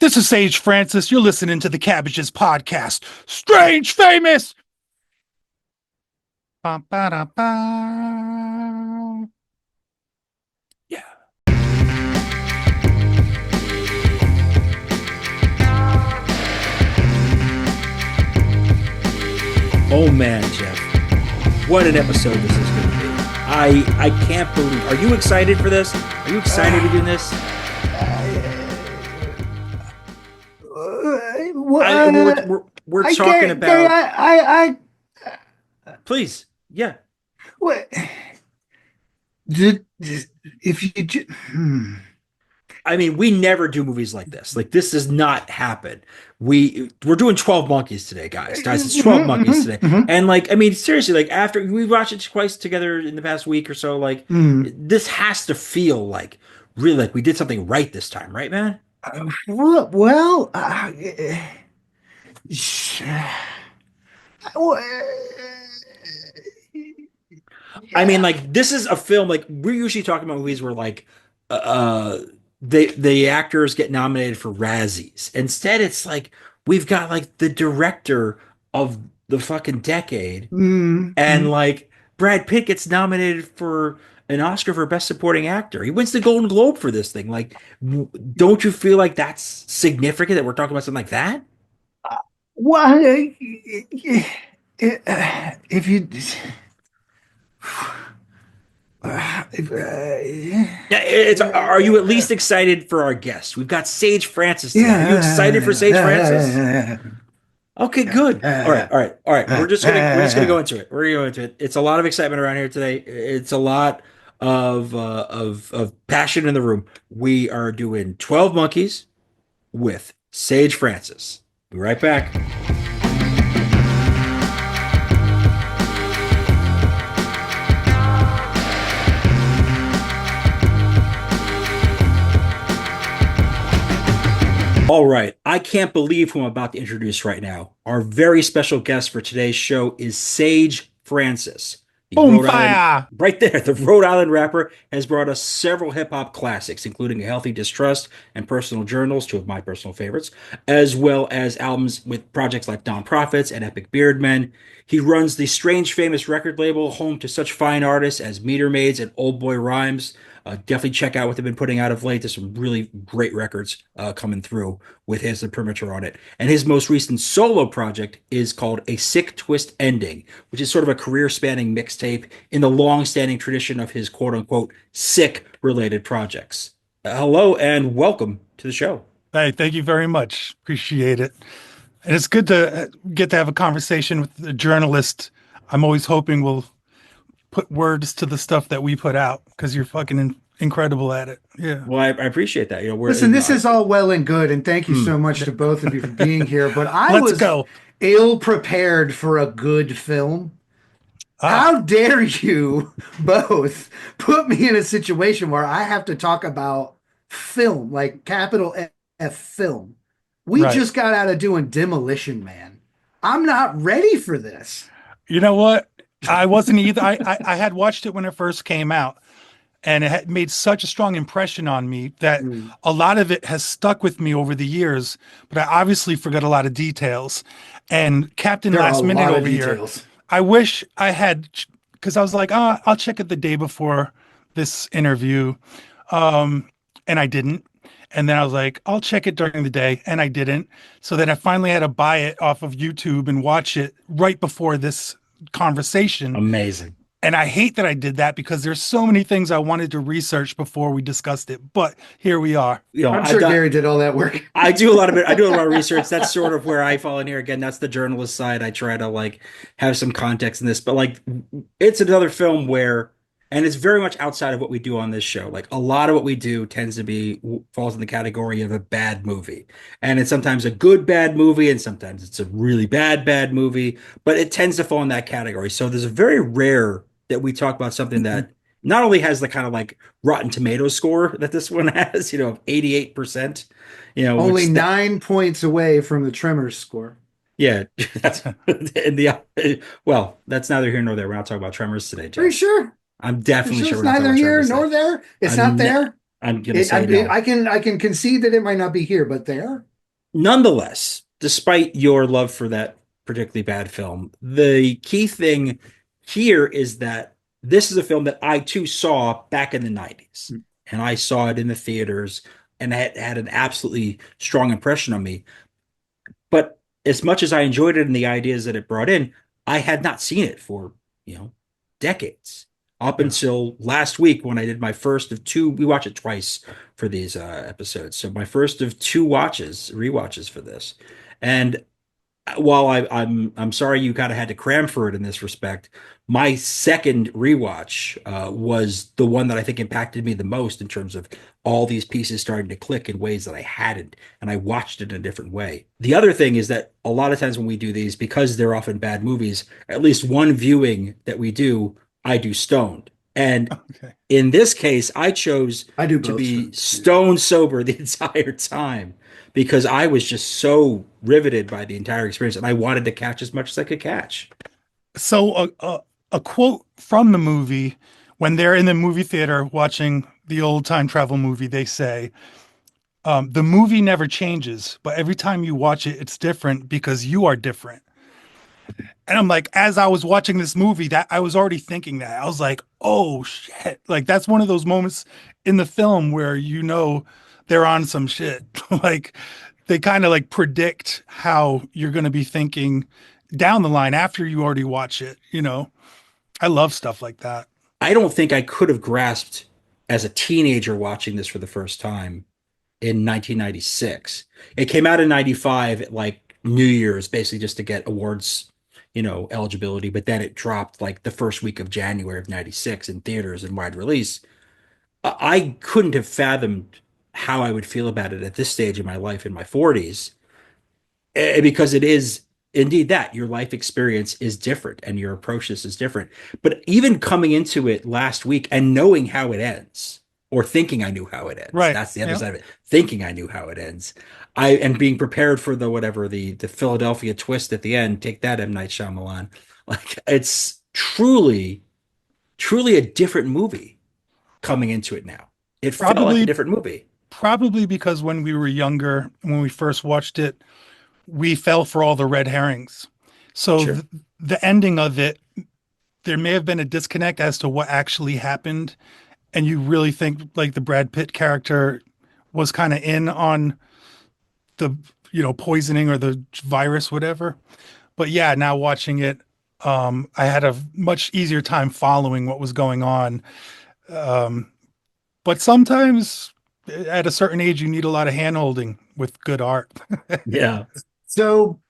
This is Sage Francis. You're listening to the Cabbages podcast. Strange Famous. Ba-ba-da-ba. Yeah. Oh man, Jeff. What an episode this is going to be. I can't believe. Are you excited for this? Are you excited to do this? We're talking about. Please, yeah. What? If you, I mean, we never do movies like this. Like this does not happen. We're doing 12 Monkeys today, guys. It's 12 Monkeys today. And like, I mean, seriously, like after we watched it twice together in the past week or so, like this has to feel like really like we did something right this time, right, man? I mean, like this is a film. Like we're usually talking about movies where like the actors get nominated for Razzies. Instead, it's like we've got like the director of the fucking decade, and like Brad Pitt gets nominated for an Oscar for Best Supporting Actor. He wins the Golden Globe for this thing. Like, don't you feel like that's significant that we're talking about something like that? well, if you. Are you at least excited for our guest? We've got Sage Francis today. Are you excited for Sage Francis? Okay, good. All right. We're just gonna go into it. We're gonna go into it. It's a lot of excitement around here today. It's a lot of passion in the room. We are doing 12 Monkeys with Sage Francis. Be right back. All right, I can't believe who I'm about to introduce right now. Our very special guest for today's show is Sage Francis. Boom fire! Right there, the Rhode Island rapper has brought us several hip-hop classics, including A Healthy Distrust and Personal Journals, two of my personal favorites, as well as albums with projects like Don Prophets and Epic Beardmen. He runs the Strange Famous record label, home to such fine artists as Meter Maids and Old Boy Rhymes. Definitely check out what they've been putting out of late. There's some really great records coming through with his The Perimeter on it. And his most recent solo project is called A Sick Twist Ending, which is sort of a career-spanning mixtape in the long-standing tradition of his quote-unquote sick-related projects. Hello and welcome to the show. Hey, thank you very much. Appreciate it. And it's good to get to have a conversation with a journalist. I'm always hoping we'll put words to the stuff that we put out because you're fucking incredible at it. Yeah. Well, I appreciate that. Listen, this is all well and good, and thank you so much to both of you for being here. But I was ill prepared for a good film. How dare you both put me in a situation where I have to talk about film, like capital F film? We just got out of doing Demolition Man. I'm not ready for this. You know what? I wasn't either. I had watched it when it first came out, and it had made such a strong impression on me that a lot of it has stuck with me over the years, but I obviously forgot a lot of details. And Captain Last Minute over here, I wish I had, because I was like, I'll check it the day before this interview, and I didn't. And then I was like, I'll check it during the day, and I didn't. So then I finally had to buy it off of YouTube and watch it right before this conversation. Amazing. And I hate that I did that because there's so many things I wanted to research before we discussed it, but here we are. You know, I'm sure Gary did all that work. I do a lot of research. That's sort of where I fall in here. Again, that's the journalist side. I try to like have some context in this, but like it's another film where, and it's very much outside of what we do on this show. Like a lot of what we do tends to falls in the category of a bad movie. And it's sometimes a good bad movie, and sometimes it's a really bad movie, but it tends to fall in that category. So there's a very rare that we talk about something that not only has the kind of like Rotten Tomatoes score that this one has, 88%, only 9 points away from the Tremors score. Yeah, that's well, that's neither here nor there. We're not talking about Tremors today, Jeff. Are you sure? I'm definitely sure it's neither here nor there. It's not there. I'm gonna say no. I can concede that it might not be here, but there. Nonetheless, despite your love for that particularly bad film, the key thing here is that this is a film that I too saw back in the 90s. And I saw it in the theaters and it had an absolutely strong impression on me. But as much as I enjoyed it and the ideas that it brought in, I had not seen it for, you know, decades. Up Yeah. until last week when I did my first of two, we watch it twice for these episodes. So my first of two rewatches for this. And while I'm sorry you kind of had to cram for it in this respect, my second rewatch was the one that I think impacted me the most in terms of all these pieces starting to click in ways that I hadn't, and I watched it in a different way. The other thing is that a lot of times when we do these, because they're often bad movies, at least one viewing that we do, I do stoned. And Okay. in this case, I chose I do to both be stunts. stone sober the entire time because I was just so riveted by the entire experience and I wanted to catch as much as I could catch. So a quote from the movie, when they're in the movie theater watching the old time travel movie, they say, the movie never changes, but every time you watch it, it's different because you are different. And I'm like, as I was watching this movie, that I was already thinking that. I was like, oh shit. Like that's one of those moments in the film where you know they're on some shit. Like they kind of like predict how you're going to be thinking down the line after you already watch it, you know. I love stuff like that. I don't think I could have grasped as a teenager watching this for the first time in 1996. It came out in 95 at like New Year's, basically just to get awards, eligibility, but then it dropped like the first week of January of 96 in theaters and wide release. I couldn't have fathomed how I would feel about it at this stage in my life in my 40s because it is indeed that your life experience is different and your approach to this is different. But even coming into it last week and knowing how it ends, or thinking I knew how it ends, Right. that's the other Yeah. side of it. Thinking I knew how it ends, and being prepared for the whatever the Philadelphia twist at the end. Take that, M. Night Shyamalan. Like it's truly a different movie coming into it now. It felt like a Probably different movie. probably because when we were younger, when we first watched it, we fell for all the red herrings. So Sure. the ending of it, there may have been a disconnect as to what actually happened. And you really think like the Brad Pitt character was kind of in on the, poisoning or the virus, whatever. But yeah, now watching it, I had a much easier time following what was going on. Um, but sometimes at a certain age, you need a lot of handholding with good art. Yeah. So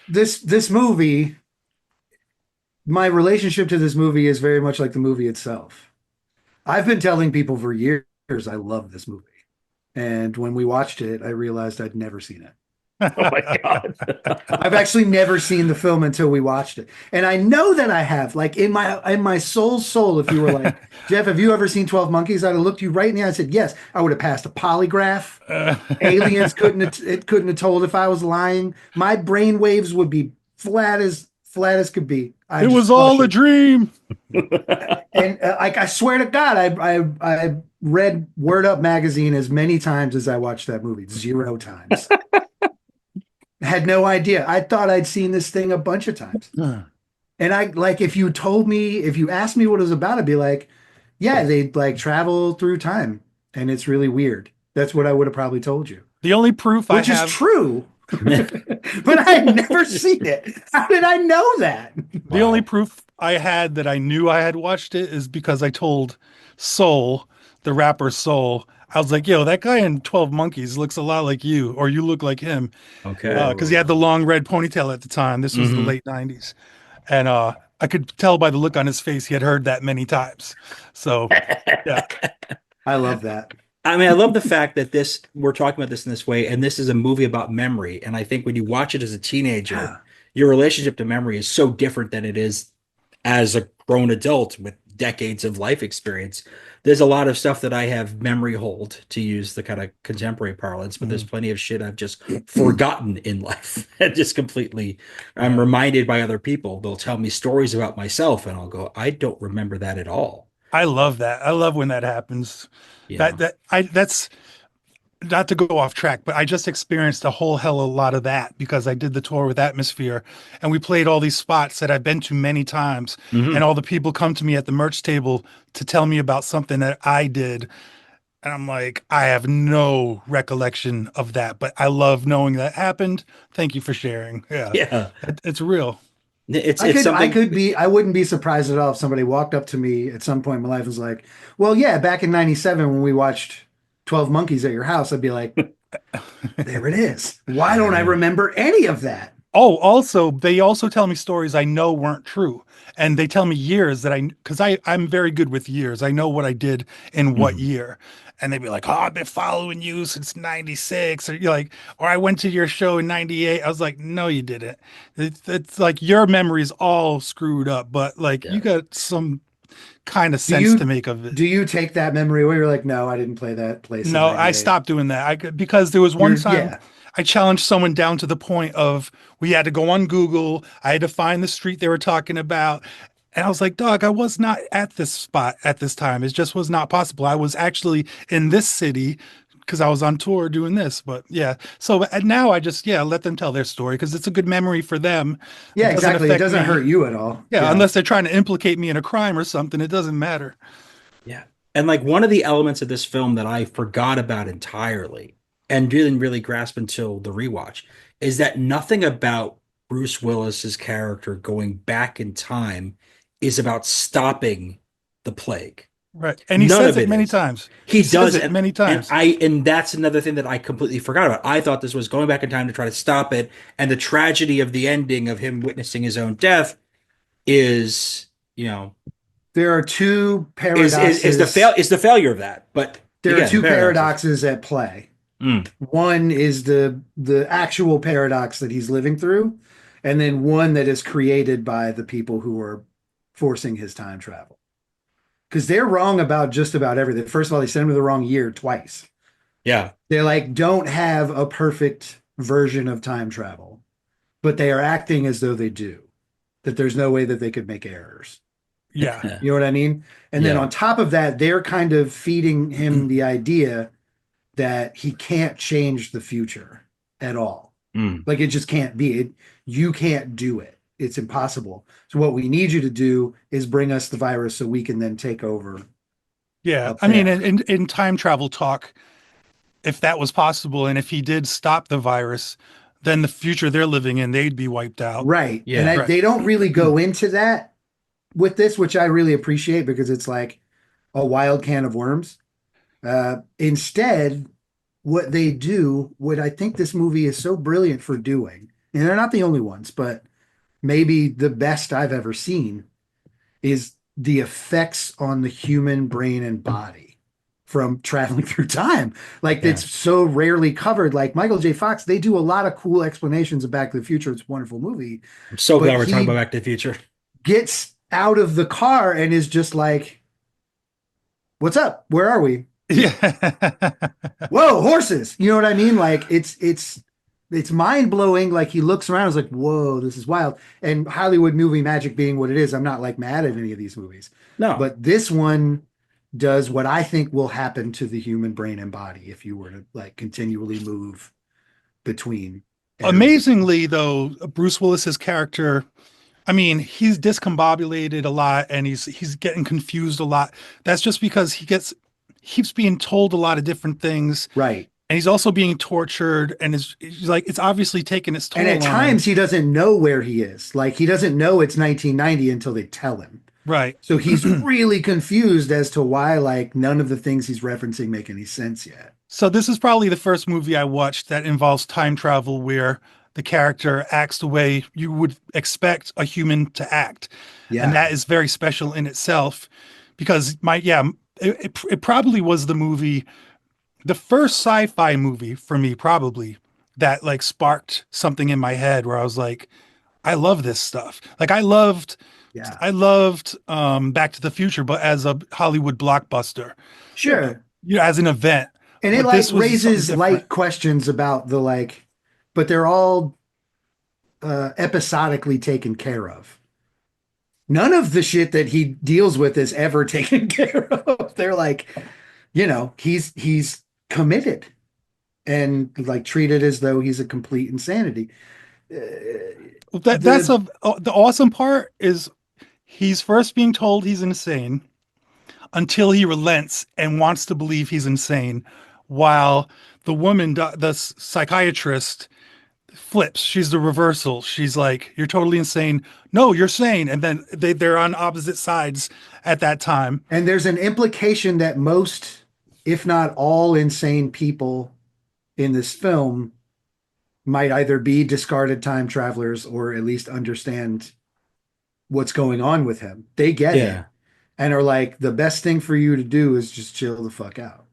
this movie, my relationship to this movie is very much like the movie itself. I've been telling people for years I love this movie. And when we watched it, I realized I'd never seen it. Oh my God. I've actually never seen the film until we watched it. And I know that I have, like in my soul, if you were like, Jeff, have you ever seen 12 Monkeys? I'd have looked you right in the eye and said, yes. I would have passed a polygraph. Aliens couldn't have told if I was lying. My brain waves would be flat as could be. It was all a dream. And like I swear to God, I read Word Up magazine as many times as I watched that movie, 0 times. Had no idea. I thought I'd seen this thing a bunch of times. And I like if you asked me what it was about, I'd be like, yeah, they like travel through time and it's really weird. That's what I would have probably told you. The only proof Which is true. But I'd never seen it. How did I know that? The only proof I had that I knew I had watched it is because I told Soul, the rapper Soul, I was like, yo, that guy in 12 Monkeys looks a lot like you, or you look like him. Okay. Because he had the long red ponytail at the time. This was the late 90s. And I could tell by the look on his face he had heard that many times. So, yeah. I love that. I mean, I love the fact that we're talking about this in this way, and this is a movie about memory. And I think when you watch it as a teenager, your relationship to memory is so different than it is as a grown adult with decades of life experience. There's a lot of stuff that I have memory hold, to use the kind of contemporary parlance, but there's plenty of shit I've just forgotten in life. And just completely, I'm reminded by other people. They'll tell me stories about myself, and I'll go, I don't remember that at all. I love that. I love when that happens. Yeah. That's not to go off track, but I just experienced a whole hell of a lot of that because I did the tour with Atmosphere and we played all these spots that I've been to many times. And all the people come to me at the merch table to tell me about something that I did. And I'm like, I have no recollection of that, but I love knowing that happened. Thank you for sharing. Yeah, Yeah, it's real. it's something. I wouldn't be surprised at all if somebody walked up to me at some point in my life and was like, well, yeah, back in 97 when we watched 12 Monkeys at your house, I'd be like, there it is. Why don't I remember any of that? Oh, also, they also tell me stories I know weren't true. And they tell me years that because I'm very good with years. I know what I did in what year. And they'd be like, oh, I've been following you since 96. Or you're like, or I went to your show in 98. I was like, no, you didn't. It's like your memory's all screwed up, but like you got some kind of sense to make of it. Do you take that memory away? You're like, no, I didn't play that place. No, I stopped doing that. Because there was one time Yeah. I challenged someone down to the point of we had to go on Google. I had to find the street they were talking about. And I was like, dog, I was not at this spot at this time. It just was not possible. I was actually in this city because I was on tour doing this. But yeah. So and now I just, let them tell their story because it's a good memory for them. Yeah, exactly. It doesn't hurt you at all. Yeah, unless they're trying to implicate me in a crime or something. It doesn't matter. Yeah. And like one of the elements of this film that I forgot about entirely and didn't really grasp until the rewatch is that nothing about Bruce Willis's character going back in time is about stopping the plague. Right. And he says it many times. He does it many times. And that's another thing that I completely forgot about. I thought this was going back in time to try to stop it. And the tragedy of the ending of him witnessing his own death is, there are two paradoxes. Is the failure of that. But there are two paradoxes at play. One is the actual paradox that he's living through, and then one that is created by the people who are forcing his time travel. Because they're wrong about just about everything. First of all, they sent him to the wrong year twice. Yeah. They like don't have a perfect version of time travel, but they are acting as though they do. That there's no way that they could make errors. Yeah. You know what I mean? And then on top of that, they're kind of feeding him the idea that he can't change the future at all. Like it just can't be. You can't do it. It's impossible. So what we need you to do is bring us the virus so we can then take over. Yeah. I mean, in time travel talk, if that was possible and if he did stop the virus, then the future they're living in, they'd be wiped out. Right. Yeah. And they don't really go into that with this, which I really appreciate because it's like a wild can of worms. Instead, what they do, what I think this movie is so brilliant for doing, and they're not the only ones, but maybe the best I've ever seen, is the effects on the human brain and body from traveling through time. Like it's so rarely covered. Like Michael J. Fox, they do a lot of cool explanations of Back to the Future. It's a wonderful movie. I'm so glad we're talking about Back to the Future. Gets out of the car and is just like, what's up? Where are we? Yeah. Whoa, horses. You know what I mean? Like it's mind blowing. Like he looks around, and is like, whoa, this is wild. And Hollywood movie magic being what it is, I'm not like mad at any of these movies. No. But this one does what I think will happen to the human brain and body if you were to like continually move between. Amazingly, though, Bruce Willis's character, I mean, he's discombobulated a lot and he's getting confused a lot. That's just because he keeps being told a lot of different things. Right. And he's also being tortured and he's like, it's obviously taking its toll. And at times he doesn't know where he is. Like he doesn't know it's 1990 until they tell him. Right. So he's really confused as to why like none of the things he's referencing make any sense yet. So this is probably the first movie I watched that involves time travel where the character acts the way you would expect a human to act. Yeah. And that is very special in itself because it probably was the first sci-fi movie for me, probably, that like sparked something in my head where I was like, I love this stuff. Like I loved Back to the Future, but as a Hollywood blockbuster. Sure. As an event. And it like raises light questions about the like, but they're all episodically taken care of. None of the shit that he deals with is ever taken care of. They're like, he's committed. and like treat it as though he's a complete insanity. That's The the awesome part is he's first being told he's insane until he relents and wants to believe he's insane, while the woman, the psychiatrist, flips. She's the reversal. She's like, "You're totally insane. No, you're sane." And then they're on opposite sides at that time. and there's an implication that most, if not all, insane people in this film might either be discarded time travelers or at least understand what's going on with him. They get it Yeah. and are like, the best thing for you to do is just chill the fuck out.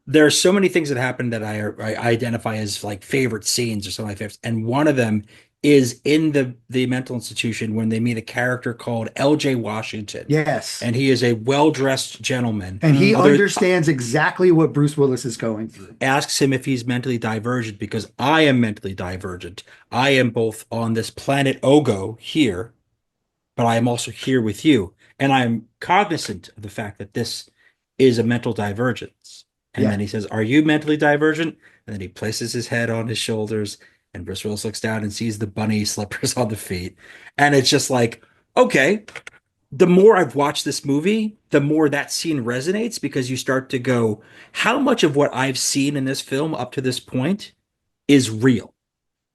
There are so many things that happen that I identify as like favorite scenes or some of my favorites, and one of them is in the mental institution when they meet a character called L.J. Washington, Yes. and he is a well-dressed gentleman, And he understands exactly what Bruce Willis is going through. asks him if he's mentally divergent because I am mentally divergent. I am both on this planet Ogo here, but I am also here with you, and I am cognizant of the fact that this is a mental divergence. And Yeah. then he says, "Are you mentally divergent?" And then he places his head on his shoulders, and Bruce Willis looks down and sees the bunny slippers on the feet. And it's just like, okay, the more I've watched this movie, the more that scene resonates because you start to go, how much of what I've seen in this film up to this point is real?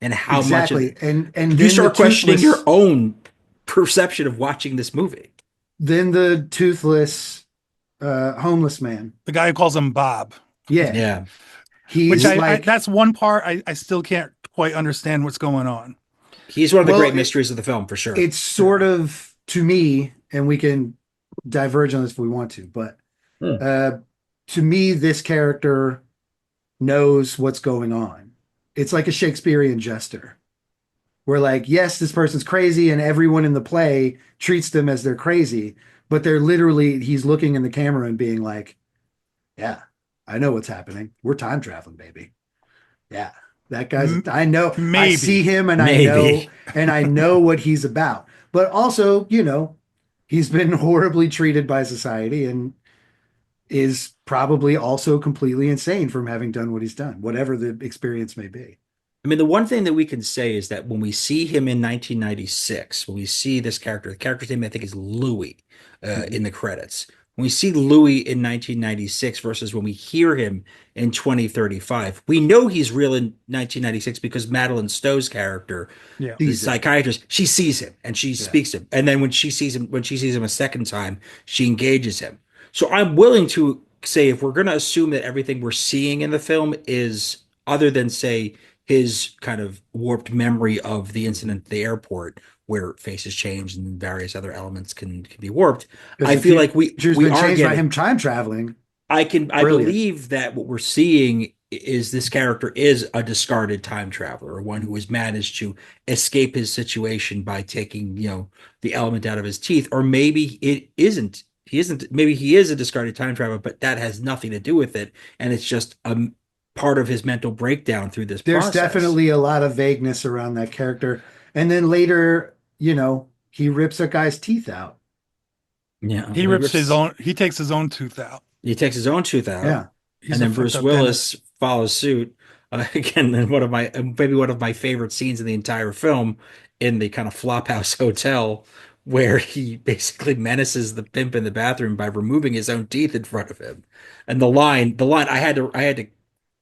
And how much of Exactly. it And you then start the questioning toothless, your own perception of watching this movie. then the toothless homeless man. The guy who calls him Bob. Yeah. Yeah. Which He's like, that's one part I still can't quite understand what's going on. He's one of the Well, great mysteries of the film for sure. it's sort of, to me, and we can diverge on this if we want to, but to me, this character knows what's going on. It's like a Shakespearean jester. Where like, yes, this person's crazy, and everyone in the play treats them as they're crazy, but they're literally, he's looking in the camera and being like, yeah, I know what's happening. We're time traveling, baby. Yeah. That guy's, I know, I Maybe. see him and Maybe. I know what he's about. But also, you know, he's been horribly treated by society and is probably also completely insane from having done what he's done, whatever the experience may be. I mean, the one thing that we can say is that when we see him in 1996, when we see this character, the character's name I think is Louis in the credits. When we see Louis in 1996 versus when we hear him in 2035, we know he's real in 1996 because Madeleine Stowe's character, Yeah. the psychiatrist, she sees him and she speaks to him. And then when she sees him a second time, she engages him. So I'm willing to say if we're going to assume that everything we're seeing in the film is other than say his kind of warped memory of the incident at the airport where faces change and various other elements can be warped. I feel like we been are changed by getting, him time traveling. I Brilliant. believe that what we're seeing is this character is a discarded time traveler, or one who has managed to escape his situation by taking, you know, the element out of his teeth, or maybe it isn't. He isn't. Maybe he is a discarded time traveler, but that has nothing to do with it, and it's just a part of his mental breakdown through this There's process. definitely a lot of vagueness around that character. And then later, you know, he rips a guy's teeth out. Yeah, He rips his own. He takes his own tooth out. He takes his own tooth out. Yeah. And then Bruce Willis follows suit. Again, in maybe one of my favorite scenes in the entire film, in the kind of flophouse hotel, where he basically menaces the pimp in the bathroom by removing his own teeth in front of him. And the line, I had to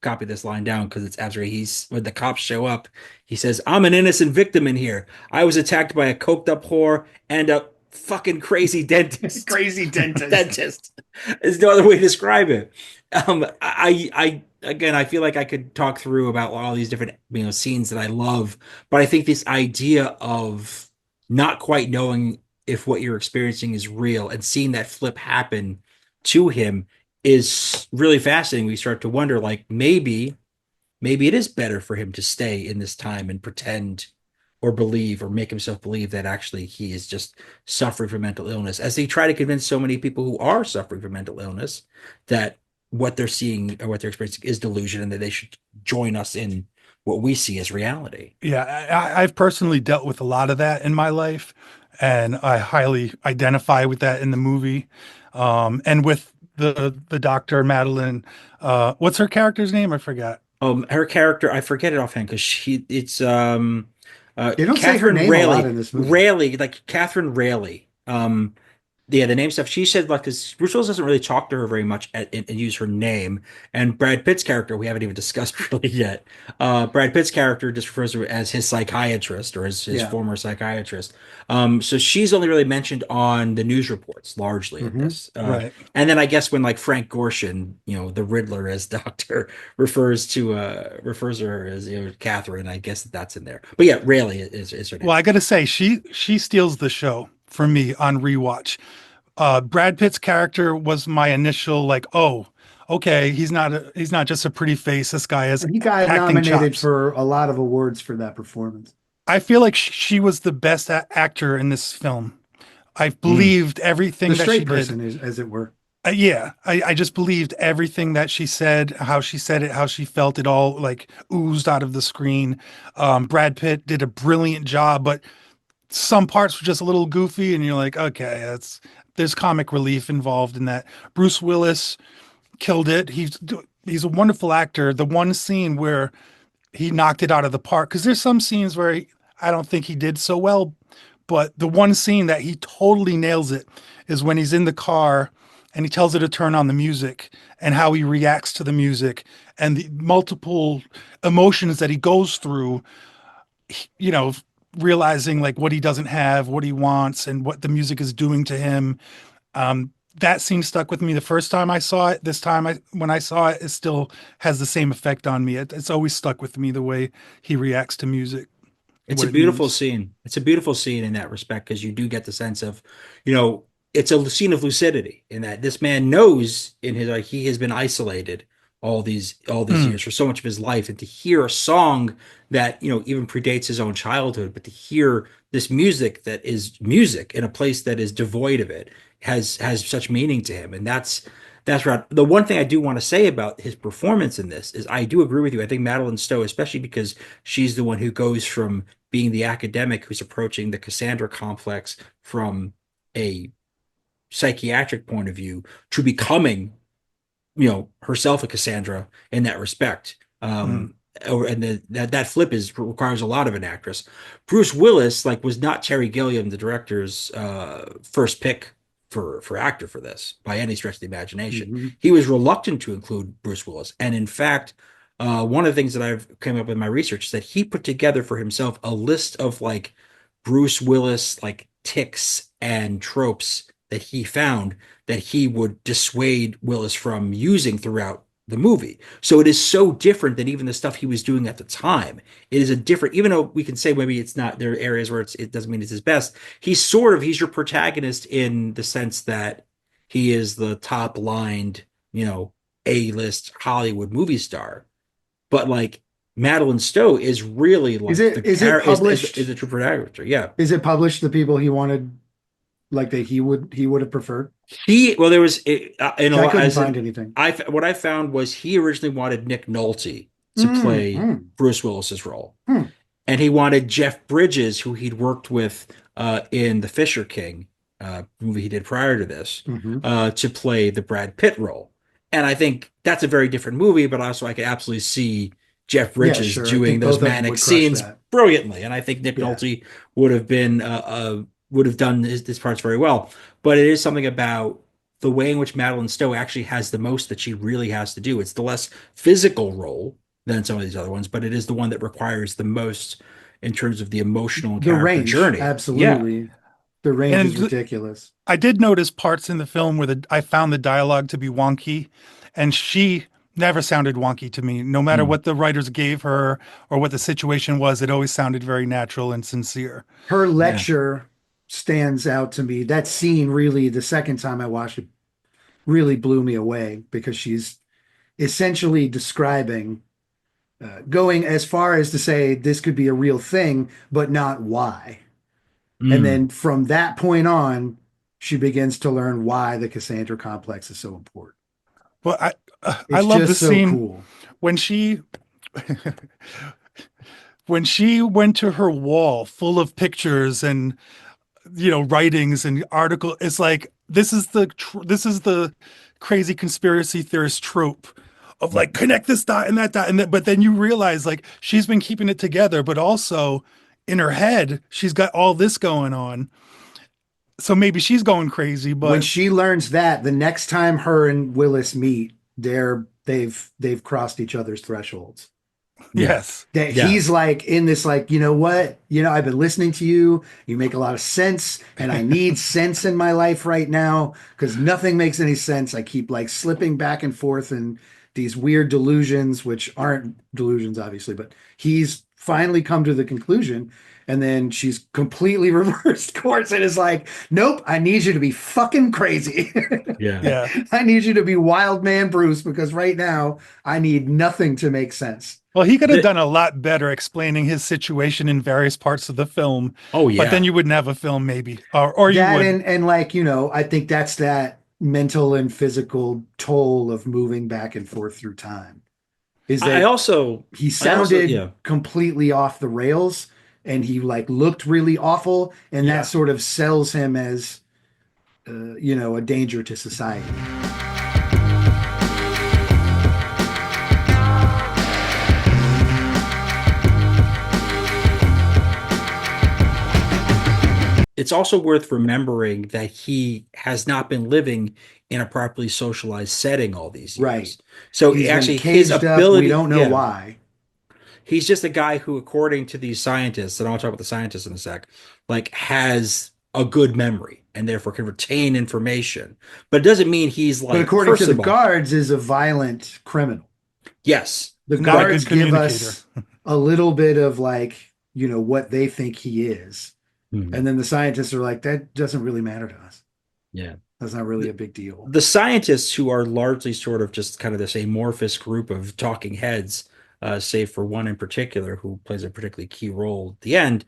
copy this line down because it's after when the cops show up, he says, "I'm an innocent victim in here. I was attacked by a coked up whore and a fucking crazy dentist." Crazy dentist. Dentist. There's no other way to describe it. I again, I feel like I could talk through about all these different, you know, scenes that I love, but I think this idea of not quite knowing if what you're experiencing is real and seeing that flip happen to him is really fascinating. We start to wonder, like, maybe it is better for him to stay in this time and pretend or believe or make himself believe that actually he is just suffering from mental illness, as they try to convince so many people who are suffering from mental illness that what they're seeing or what they're experiencing is delusion and that they should join us in what we see as reality. Yeah, I've personally dealt with a lot of that in my life, and I highly identify with that in the movie. And with the doctor, Madeleine, what's her character's name? I forgot. Her character, I forget it offhand because it's They don't say her Catherine name a lot Rayleigh, in this movie. Rayleigh, like Catherine Rayleigh. Yeah, the name stuff. She said like this. Bruce Willis doesn't really talk to her very much and use her name. And Brad Pitt's character, we haven't even discussed really yet. Brad Pitt's character just refers to her as his psychiatrist or his Yeah. former psychiatrist. So she's only really mentioned on the news reports largely in Hmm. this. Right. And then I guess when like Frank Gorshin, the Riddler as Doctor, refers to her as Catherine, I guess that's in there. But yeah, Rayleigh is her name. Well, I got to say, she steals the show for me on rewatch. Brad Pitt's character was my initial like, oh, okay, he's not just a pretty face. This guy has And he got acting nominated chops. for a lot of awards for that performance. I feel like she was the best actor in this film. I Mm. believed The everything that she straight did. person, as it were. Yeah, I just believed everything that she said it, how she felt. It all like oozed out of the screen. Brad Pitt did a brilliant job, but some parts were just a little goofy, and you're like, okay, there's comic relief involved in that. Bruce Willis killed it. He's a wonderful actor. The one scene where he knocked it out of the park, because there's some scenes where I don't think he did so well, but the one scene that he totally nails it is when he's in the car and he tells her to turn on the music and how he reacts to the music and the multiple emotions that he goes through, you know, realizing like what he doesn't have, what he wants, and what the music is doing to him. That scene stuck with me the first time I saw it. This time, when I saw it, it still has the same effect on me. It's always stuck with me the way he reacts to music, It's what a it beautiful means. scene. It's a beautiful scene in that respect because you do get the sense of, it's a scene of lucidity in that this man knows in his like he has been isolated all these Mm, years for so much of his life, and to hear a song that even predates his own childhood, but to hear this music that is music in a place that is devoid of it has such meaning to him, and that's right. The one thing I do want to say about his performance in this is I do agree with you. I think Madeleine Stowe, especially because she's the one who goes from being the academic who's approaching the Cassandra complex from a psychiatric point of view to becoming, herself a Cassandra in that respect. mm. And that flip requires a lot of an actress. Bruce Willis was not Terry Gilliam, the director's first pick for actor for this by any stretch of the imagination. Mhm. He was reluctant to include Bruce Willis, and in fact, one of the things that I've came up with in my research is that he put together for himself a list of Bruce Willis ticks and tropes that he found that he would dissuade Willis from using throughout the movie. So it is so different than even the stuff he was doing at the time. It is a different, even though we can say maybe it's not, there are areas where it doesn't mean it's his best. He's your protagonist in the sense that he is the top lined, A-list Hollywood movie star. But Madeleine Stowe is really Is the it is it published? is the true protagonist. Yeah. Is it published the people he wanted, like that he would have preferred? There was I couldn't find anything. what I found was he originally wanted Nick Nolte to Mm, play mm, Bruce Willis's role, hmm. and he wanted Jeff Bridges, who he'd worked with in The Fisher King movie he did prior to this, Hmm. to play the Brad Pitt role. And I think that's a very different movie, but also I could absolutely see Jeff Yeah, Bridges sure. I doing think those both of them manic would crush scenes that. brilliantly, and I think Nick Yeah. Nolte would have been would have done his parts very well. But it is something about the way in which Madeleine Stowe actually has the most that she really has to do. It's the less physical role than some of these other ones, but it is the one that requires the most in terms of the emotional and The character range, journey. Yeah. absolutely. The range is And ridiculous. I did notice parts in the film where I found the dialogue to be wonky, and she never sounded wonky to me. No matter Mm. what the writers gave her or what the situation was, it always sounded very natural and sincere. Her Yeah. lecture stands out to me. That scene really, the second time I watched it, really blew me away because she's essentially describing, going as far as to say this could be a real thing, but not why. And Mm. then from that point on, she begins to learn why the Cassandra complex is so important. Well, I It's love the just so scene cool. when she when she went to her wall full of pictures and writings and article. It's like this is the crazy conspiracy theorist trope of like connect this dot and that dot, but then you realize like she's been keeping it together, but also in her head she's got all this going on. So maybe she's going crazy, but when she learns that, the next time her and Willis meet, they've crossed each other's thresholds. yes. That he's like in this, like, you know what? I've been listening to you. You make a lot of sense, and I need sense in my life right now because nothing makes any sense. I keep like slipping back and forth in these weird delusions, which aren't delusions, obviously, but he's finally come to the conclusion. And then she's completely reversed course and is like, nope, I need you to be fucking crazy. Yeah. I need you to be wild man Bruce because right now I need nothing to make sense. Well, he could have done a lot better explaining his situation in various parts of the film. Oh, yeah. But then you wouldn't have a film, maybe. Or you that would. And like, I think that's that mental and physical toll of moving back and forth through time. Is that he sounded completely off the rails. And he like looked really awful, and that sort of sells him as, a danger to society. It's also worth remembering that he has not been living in a properly socialized setting all these years. Right. So he's actually, his ability, we don't know yeah. why. He's just a guy who, according to these scientists, and I'll talk about the scientists in a sec, like has a good memory and therefore can retain information. But it doesn't mean he's like. But according to the guards, is a violent criminal. Yes. The guards give us a little bit of like, what they think he is. Mm-hmm. And then the scientists are like, that doesn't really matter to us. Yeah. That's not really a big deal. The scientists, who are largely sort of just kind of this amorphous group of talking heads, save for one in particular who plays a particularly key role at the end,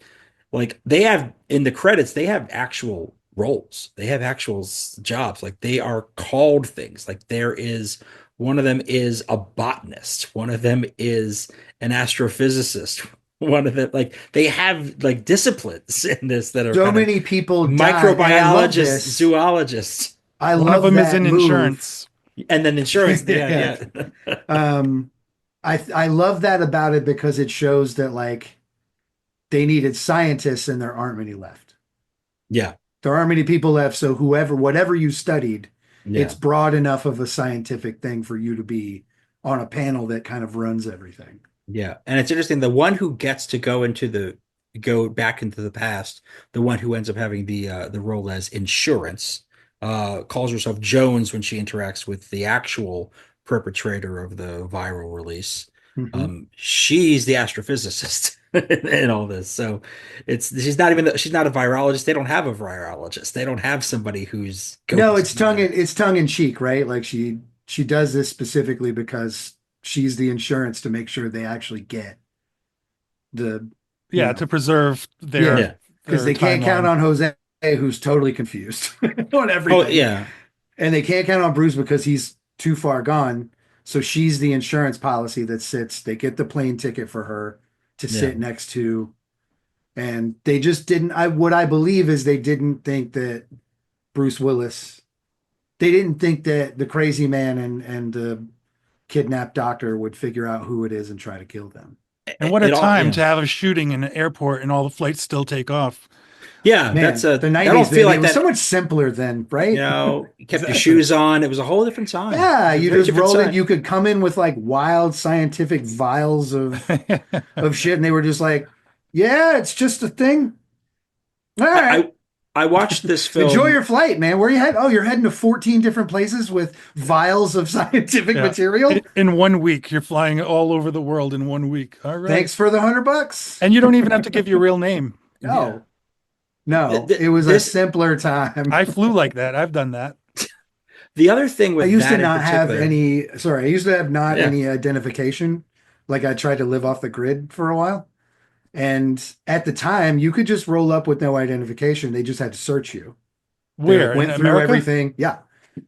like they have in the credits, they have actual roles. They have actual jobs. Like they are called things. Like one of them is a botanist. One of them is an astrophysicist. One of them, like they have like disciplines in this that are so many people microbiologists, zoologists. One of them is in insurance. And then insurance. yeah. I love that about it because it shows that like they needed scientists and there aren't many left. Yeah. There aren't many people left. So whatever you studied, it's broad enough of a scientific thing for you to be on a panel that kind of runs everything. Yeah. And it's interesting. The one who gets to go back into the past, the one who ends up having the role as insurance, calls herself Jones when she interacts with the actual perpetrator of the viral release. Mm-hmm. She's the astrophysicist in all this. So she's not a virologist. They don't have a virologist. They don't have somebody who's it's tongue in cheek, right? Like she does this specifically because she's the insurance to make sure they actually get to preserve their because they can't count on Jose, who's totally confused on everything. Oh yeah, and they can't count on Bruce because he's too far gone. So she's the insurance policy that sits. They get the plane ticket for her to sit next to, and they just didn't. What I believe is they didn't think that Bruce Willis. They didn't think that the crazy man and the kidnapped doctor would figure out who it is and try to kill them. And what a time to have a shooting in an airport and all the flights still take off. Yeah, man, that's the 90s. I don't feel like it was so much simpler then, right? You kept your shoes on. It was a whole different time. Yeah, you just rolled it. You could come in with like wild scientific vials of shit, and they were just like, "Yeah, it's just a thing." All right. I watched this film. Enjoy your flight, man. Where are you heading? Oh, you're heading to 14 different places with vials of scientific material? In 1 week. You're flying all over the world in 1 week. All right. Thanks for the $100. And you don't even have to give your real name. No. No, it was a simpler time. I flew like that. I've done that. The other thing with I used to not have any identification. Like I tried to live off the grid for a while. And at the time, you could just roll up with no identification. They just had to search you. Where? They went through everything. Yeah.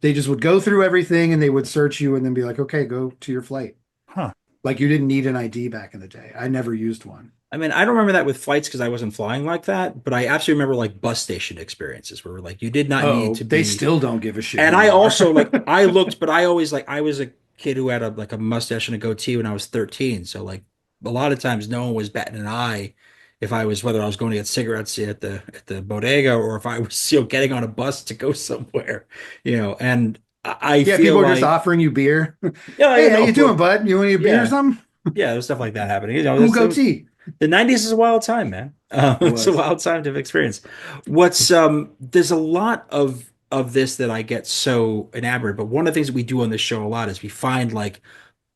They just would go through everything and they would search you and then be like, okay, go to your flight. Huh. Like you didn't need an ID back in the day. I never used one. I mean, I don't remember that with flights because I wasn't flying like that, but I absolutely remember like bus station experiences where like you did not need to be. They still don't give a shit. And I also like I looked, but I always like I was a kid who had a mustache and a goatee when I was 13. So like a lot of times no one was batting an eye if I was whether I was going to get cigarettes at the bodega or if I was getting on a bus to go somewhere, and I Yeah, feel people are just like offering you beer. yeah, Hey, how no, you doing, bud? You want a beer or yeah, something? yeah, there's stuff like that happening. Cool goatee. The 90s is a wild time, man. It It's a was. wild time to experience. What's There's a lot of this that I get so enamored, but one of the things that we do on this show a lot is we find like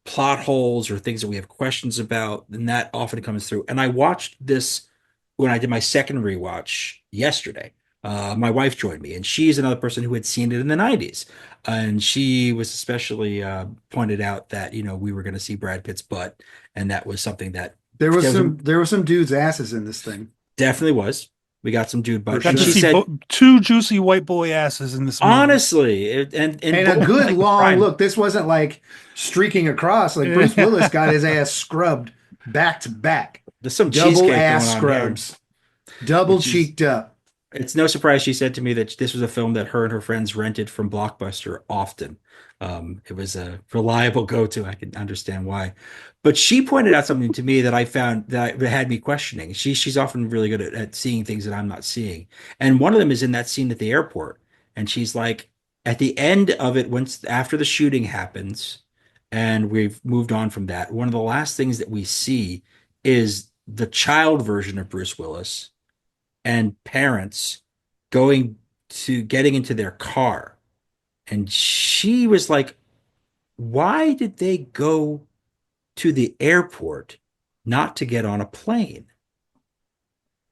plot holes or things that we have questions about, and that often comes through. And I watched this when I did my second rewatch yesterday. My wife joined me, and she's another person who had seen it in the 90s. And she was especially pointed out that, we were going to see Brad Pitt's butt, and that was something that There was some dudes' asses in this thing. definitely was. We got some dude butt. For And sure. she said, two juicy white boy asses in this movie. honestly, And a both, good like, long prime. look. This wasn't like streaking across. Like Bruce Willis got his ass scrubbed back to back. There's some Double cheesecake ass going on scrubs. Double Which is- cheeked up. It's no surprise she said to me that this was a film that her and her friends rented from Blockbuster often. It was a reliable go-to. I can understand why. But she pointed out something to me that I found that had me questioning. She's often really good at seeing things that I'm not seeing. And one of them is in that scene at the airport. And she's like, at the end of it, once after the shooting happens, and we've moved on from that, one of the last things that we see is the child version of Bruce Willis and parents getting into their car. And she was like, why did they go to the airport not to get on a plane?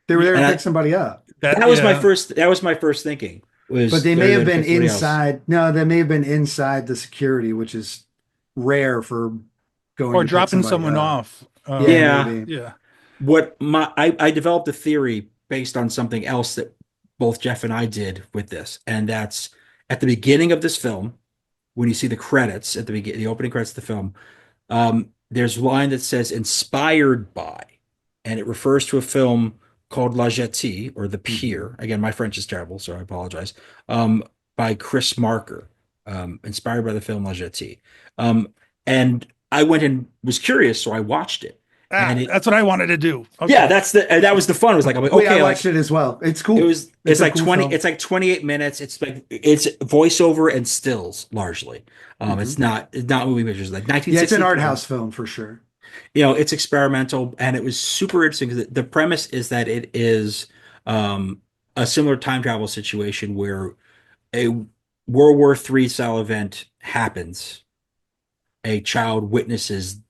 They were there to And pick somebody up. That was my first thinking. But they may have been inside. No, they may have been inside the security, which is rare for going or to pick dropping somebody someone up. off. Yeah. Maybe. Yeah. I developed a theory based on something else that both Jeff and I did with this, and that's at the beginning of this film, when you see the credits at the opening credits of the film, there's a line that says "inspired by," and it refers to a film called La Jetée or The Pier. Again, my French is terrible, so I apologize. By Chris Marker, inspired by the film La Jetée. And I went and was curious, so I watched it. That's what I wanted to do. Okay. Yeah, that was the fun. It was like, I'm like, okay, I watched it as well. It's cool. It's like a cool 20. film. It's like 28 minutes. It's voiceover and stills largely. It's not movie pictures. Like 1960. Yeah, it's an art house film for sure. It's experimental, and it was super interesting because the premise is that it is a similar time travel situation where a World War III style event happens. A child witnesses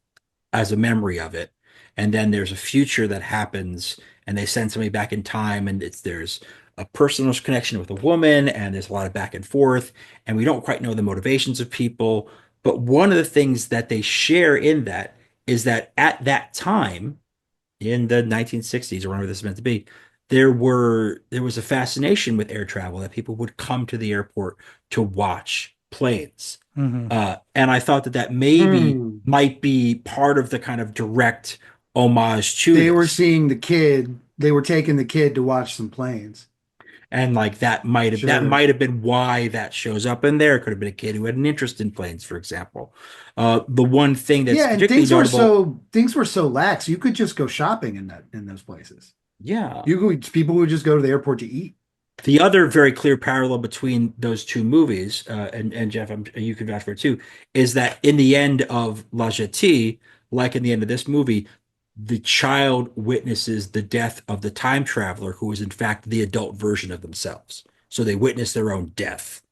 as a memory of it, and then there's a future that happens, and they send somebody back in time, and there's a personal connection with a woman, and there's a lot of back and forth, and we don't quite know the motivations of people. But one of the things that they share in that is that at that time, in the 1960s or whenever this is meant to be, there was a fascination with air travel that people would come to the airport to watch planes. Mm-hmm. And I thought that maybe might be part of the kind of direct homage to They this. were seeing the kid. They were taking the kid to watch some planes. And like that might have been why that shows up in there. It could have been a kid who had an interest in planes, for example. The one thing that's and particularly things were so lax. You could just go shopping in those places. yeah. People would just go to the airport to eat. The other very clear parallel between those two movies, and Jeff, you can vouch for it too, is that in the end of La Jetée, like in the end of this movie, the child witnesses the death of the time traveler who is in fact the adult version of themselves. So they witness their own death,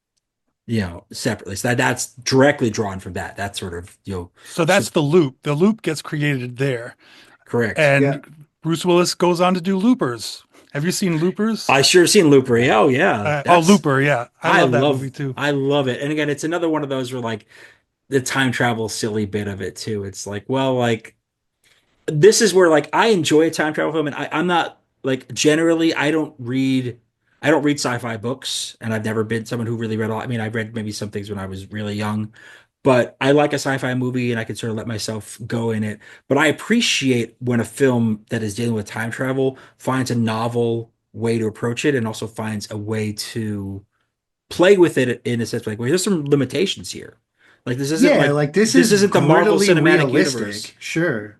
separately. So that's directly drawn from that. That sort of, So that's the loop. The loop gets created there. correct. And Bruce Willis goes on to do Loopers. Have you seen Loopers? I sure have seen Looper. Oh yeah. Looper. Yeah. I love that movie too. I love it. And again, it's another one of those where like the time travel silly bit of it too. It's like, well, like this is where like I enjoy a time travel film, and I'm not like generally I don't read sci-fi books, and I've never been someone who really read all. I mean, I read maybe some things when I was really young, but I like a sci-fi movie and I can sort of let myself go in it. But I appreciate when a film that is dealing with time travel finds a novel way to approach it and also finds a way to play with it in a sense like, well, there's some limitations here. Like this isn't this this is isn't the Marvel grittily Cinematic realistic. Universe. Sure.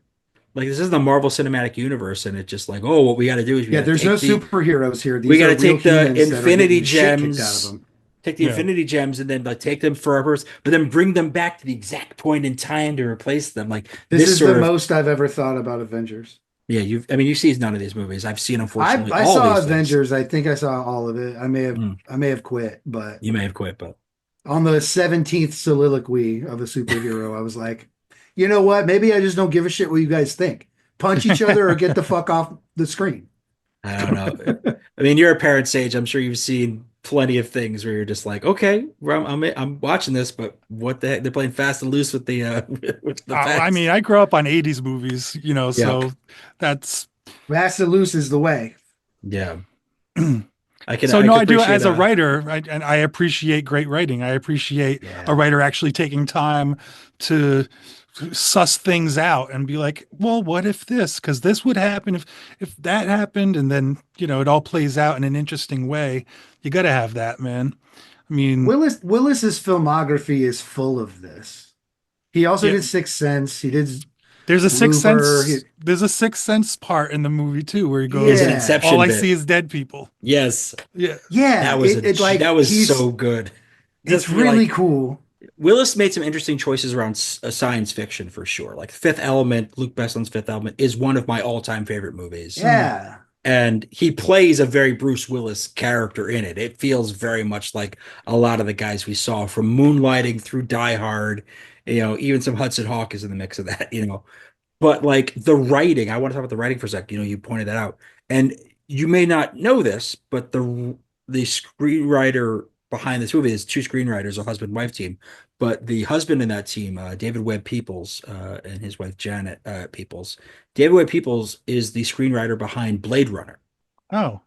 Like this is the Marvel Cinematic Universe, and it's just like, oh, what we got to do is Yeah, there's no superheroes here. we These got are to real take the humans that are Infinity getting shit kicked out of Gems, them. take the Infinity Gems, and then like take them for our purpose, but then bring them back to the exact point in time to replace them. Like This is sort the of most I've ever thought about Avengers. yeah. You see none of these movies. I've seen unfortunately I all saw these things. Avengers. I think I saw all of it. I may have quit, but You may have quit, but on the 17th soliloquy of a superhero, I was like, you know what? Maybe I just don't give a shit what you guys think. Punch each other or get the fuck off the screen. I don't know. I mean, you're a parent, Sage. I'm sure you've seen plenty of things where you're just like, okay, well, I'm watching this, but what the heck? They're playing fast and loose with the with the facts. I mean, I grew up on 80s movies, so that's fast and loose is the way. Yeah. I do as a writer, and I appreciate great writing. I appreciate a writer actually taking time to suss things out and be like, well, what if this? Because this would happen if that happened, and then it all plays out in an interesting way. You got to have that, man. I mean, Willis's filmography is full of this. He also did Sixth Sense. He did. There's a Sixth Sense. There's a Sixth Sense part in the movie too, where he goes, an Inception "All I bit. see is dead people." Yes. Yeah. That was so good. It's really cool. Willis made some interesting choices around science fiction for sure. Like Fifth Element, Luc Besson's Fifth Element is one of my all-time favorite movies. Yeah. And he plays a very Bruce Willis character in it. It feels very much like a lot of the guys we saw from Moonlighting through Die Hard. Even some Hudson Hawk is in the mix of that, But like the writing, I want to talk about the writing for a sec. You pointed that out. And you may not know this, but the screenwriter behind this movie is two screenwriters, a husband-wife team. But the husband in that team, David Webb Peoples, and his wife Janet Peoples. David Webb Peoples is the screenwriter behind Blade Runner. Oh.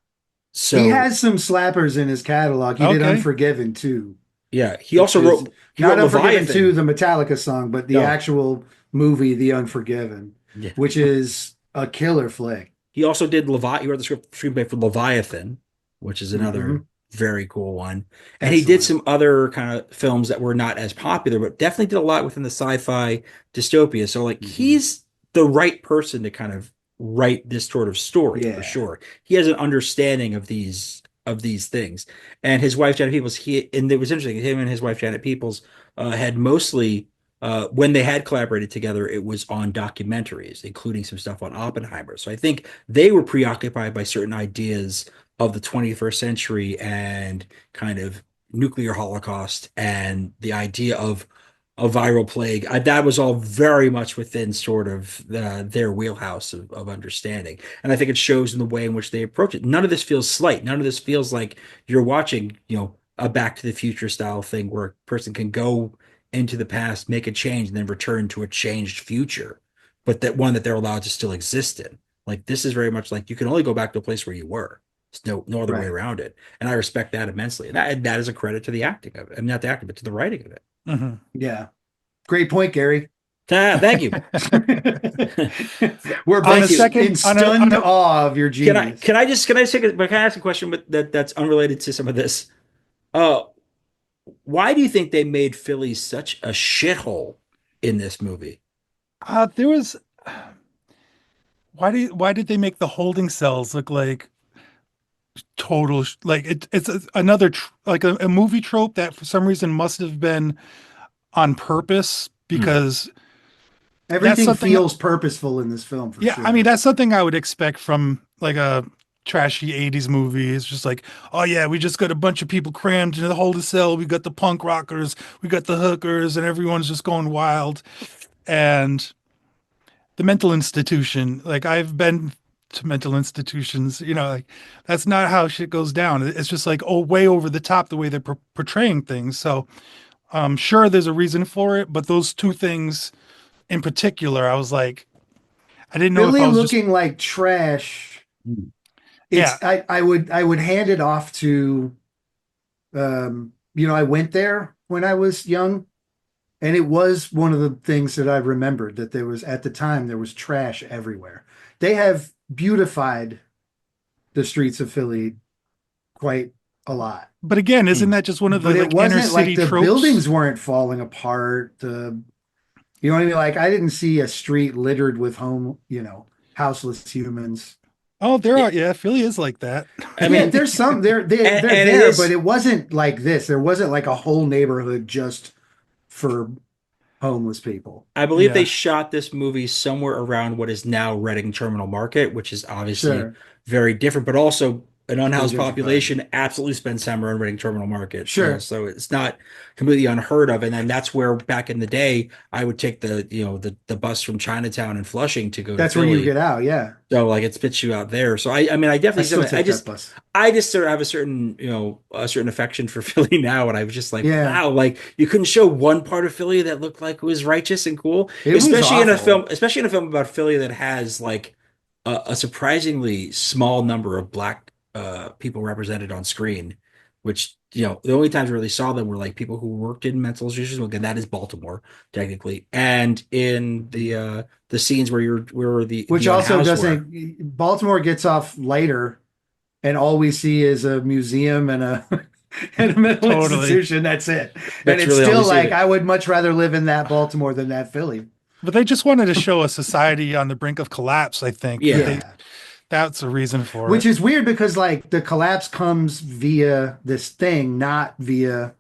So he has some slappers in his catalog. He did Unforgiven too. Yeah. He also wrote not Unforgiven 2, the Metallica song, but the actual movie, The Unforgiven, which is a killer flick. He also did he wrote the screenplay for Leviathan, which is another very cool one. And he did some other kind of films that were not as popular, but definitely did a lot within the sci-fi dystopia. So like he's the right person to kind of write this sort of story for sure. He has an understanding of these things. And his wife Janet Peoples, and it was interesting, him and his wife Janet Peoples had mostly when they had collaborated together, it was on documentaries, including some stuff on Oppenheimer. So I think they were preoccupied by certain ideas of the 21st century and kind of nuclear holocaust and the idea of a viral plague. That was all very much within sort of their wheelhouse of understanding. And I think it shows in the way in which they approach it. None of this feels slight. None of this feels like you're watching, a Back to the Future style thing where a person can go into the past, make a change, and then return to a changed future, but that one that they're allowed to still exist in. Like this is very much like you can only go back to a place where you were. There's no other way around it. And I respect that immensely. And that is a credit to the acting of it. I mean, not the acting, but to the writing of it. Mm-hmm. Yeah. Great point, Gary. Thank you. We're both in stunned awe of your genius. Can I ask a question that's unrelated to some of this? Why do you think they made Philly such a shithole in this movie? There was. Why did they make the holding cells look like total it's another like a movie trope that for some reason must have been on purpose because everything feels purposeful in this film. For sure. I mean that's something I would expect from like a trashy 80s movie. It's just like, oh yeah, we just got a bunch of people crammed into the holding cell. We got the punk rockers, we got the hookers, and everyone's just going wild. And the mental institution, like I've been to mental institutions, like that's not how shit goes down. It's just like, way over the top the way they're portraying things. So sure there's a reason for it, but those two things in particular, I was like, I didn't know really if I was looking like trash. I would hand it off to I went there when I was young, and it was one of the things that I remembered, that there was, at the time, there was trash everywhere. They have beautified the streets of Philly quite a lot. But again, isn't that just one of the But it like inner wasn't like city the tropes? buildings weren't falling apart. You know what I mean? Like I didn't see a street littered with houseless humans. Oh, there are. Yeah, Philly is like that. I Yeah, mean, there's some they're and it there, but is. it wasn't like this. There wasn't like a whole neighborhood just for homeless people. I believe they Yeah. shot this movie somewhere around what is now Reading Terminal Market, which is obviously Sure. very different, but also an Pretty unhoused gentrified. population absolutely spends summer in Reading Terminal Market. Sure. So it's not completely unheard of. And then that's where back in the day I would take the bus from Chinatown and Flushing to go to That's where you Philly. get out. Yeah. So like it spits you out there. So I mean I I definitely still I take that just bus. I just sort of have a certain affection for Philly now, and I was just like, Yeah. wow, like you couldn't show one part of Philly that looked like it was righteous and cool, It was awful. especially in a film about Philly that has like a surprisingly small number of black people represented on screen, which the only times we really saw them were like people who worked in mental institutions. Well, again, that is Baltimore technically, and in the scenes where Which the also unhoused were. doesn't Baltimore gets off lighter and all we see is a museum and a and a mental Totally. institution. That's it. And That's it's really all we still see. like I would much rather live in that Baltimore than that Philly. But they just wanted to show a society on the brink of collapse, I think. Yeah. That's a reason for Which it. is weird because like the collapse comes via this thing, not via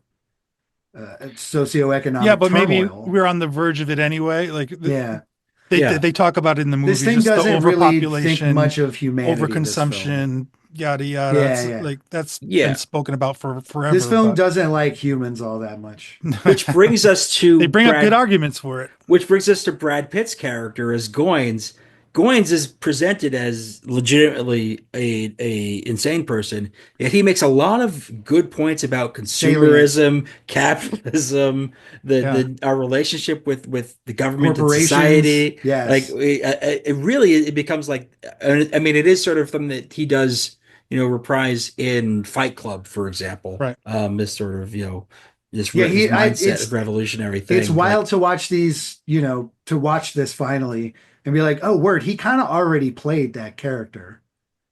socioeconomic Yeah, but maybe turmoil. we're on the verge of it anyway. Like Yeah. they talk about it in the movie, This thing just the doesn't really think overpopulation, much of humanity. This film. overconsumption, yada yada. Yeah, yeah. That's Yeah. been spoken about for forever. This film but doesn't like humans all that much. Which brings us to they bring up good arguments for it. Which brings us to Brad Pitt's character as Goins. Goins is presented as legitimately a insane person, yet he makes a lot of good points about consumerism, capitalism, Yeah. our relationship with the government and Corporations, society. yes. Like it really it becomes like I mean it is sort of something that he does reprise in Fight Club, for example. Right. This sort of this Yeah, mindset it's of revolutionary thing. it's wild to watch these, to watch this finally and be like, oh, word, he kind of already played that character.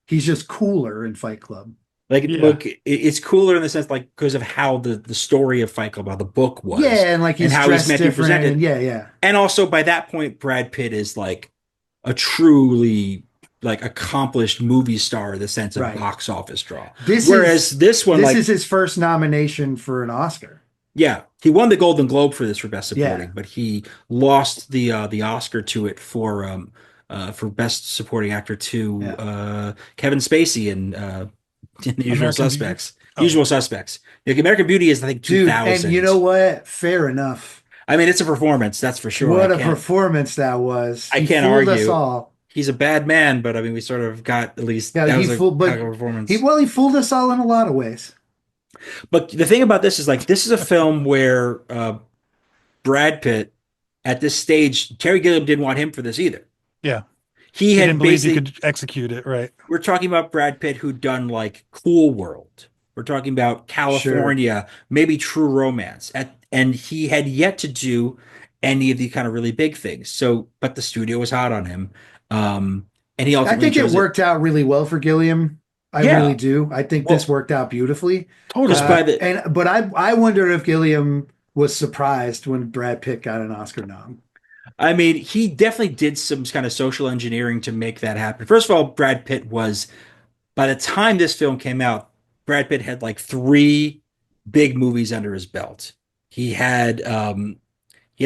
He's just cooler in Fight Club. Like, Yeah. look, it's cooler in the sense, like, because of how the story of Fight Club, how the book was. Yeah, and like he's how dressed meant to be different. presented. And yeah. And also, by that point, Brad Pitt is like a truly like accomplished movie star in the sense of Right. box office draw. This Whereas this one, this like, is his first nomination for an Oscar. yeah, he won the Golden Globe for this for Best Yeah. Supporting, but he lost the Oscar to it for Best Supporting Actor to Kevin Spacey in The Usual American Suspects. Beauty? Oh. Usual Suspects. Like, American Beauty is, I think, Dude, 2000. and you know what? Fair enough. I mean, it's a performance, that's for sure. What I a can't- performance that was. I He can't fooled us argue. all. He's a bad man, but I mean, we sort of got at least Yeah, that he was fooled, a but heck of a performance. he fooled us all in a lot of ways. But the thing about this is, like, this is a film where Brad Pitt, at this stage, Terry Gilliam didn't want him for this either. Yeah. He He had didn't believe he basically, could execute it, right? we're talking about Brad Pitt who'd done like Cool World. We're talking about California, maybe True Romance. And he had yet to do any of the kind of really big things. So, but the studio was hot on him. And he I ultimately think it chose worked out really well for Gilliam. I Yeah. really do. I think this worked out beautifully. Totally. Just by the- But I wonder if Gilliam was surprised when Brad Pitt got an Oscar nom. I mean, he definitely did some kind of social engineering to make that happen. First of all, Brad Pitt was, by the time this film came out, Brad Pitt had like 3 big movies under his belt. He had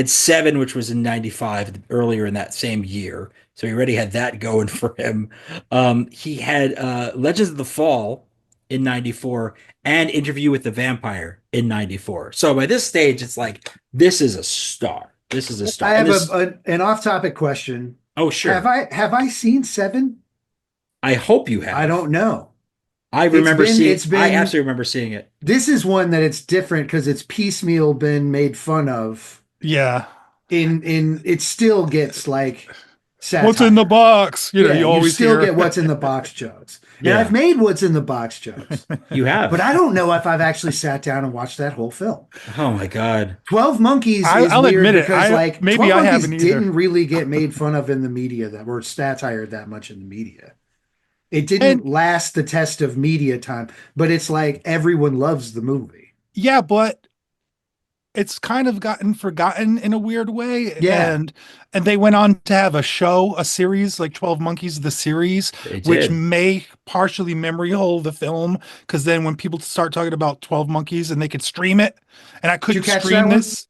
Seven, which was in '95, earlier in that same year. So he already had that going for him. He had Legends of the Fall in '94 and Interview with the Vampire in '94. So by this stage, it's like, this is a star. This is a star. I And have this- an off-topic question. oh, sure. Have I seen Seven? I hope you have. I don't know. I remember been- seeing it's been- I absolutely remember seeing it. This is one that it's different because it's piecemeal been made fun of. Yeah. In it still gets like satire. What's in the box? You know, Yeah, you always still hear get what's in the box jokes. And Yeah. I've made what's in the box jokes. You have. But I don't know if I've actually sat down and watched that whole film. Oh my God. 12 Monkeys I'll is weird admit it. because like Maybe 12 I Monkeys haven't either. didn't really get made fun of in the media that were satired that much in the media. It didn't And last the test of media time, but it's like everyone loves the movie. yeah, but it's kind of gotten forgotten in a weird way. Yeah, And they went on to have a show, a series like 12 Monkeys, the series, They which did. may partially memory hole the film. Because then when people start talking about 12 Monkeys and they could stream it, and I did you couldn't catch that stream one, this,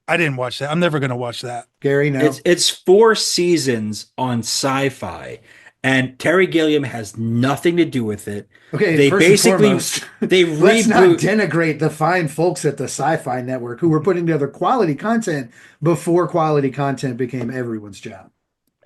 I didn't watch that. I'm never gonna watch that. Gary? It's No. it's 4 seasons on Sci-Fi, and Terry Gilliam has nothing to do with it. Okay, They first and basically foremost, they let's not reboot. denigrate the fine folks at the Sci-Fi Network who were putting together quality content before quality content became everyone's job.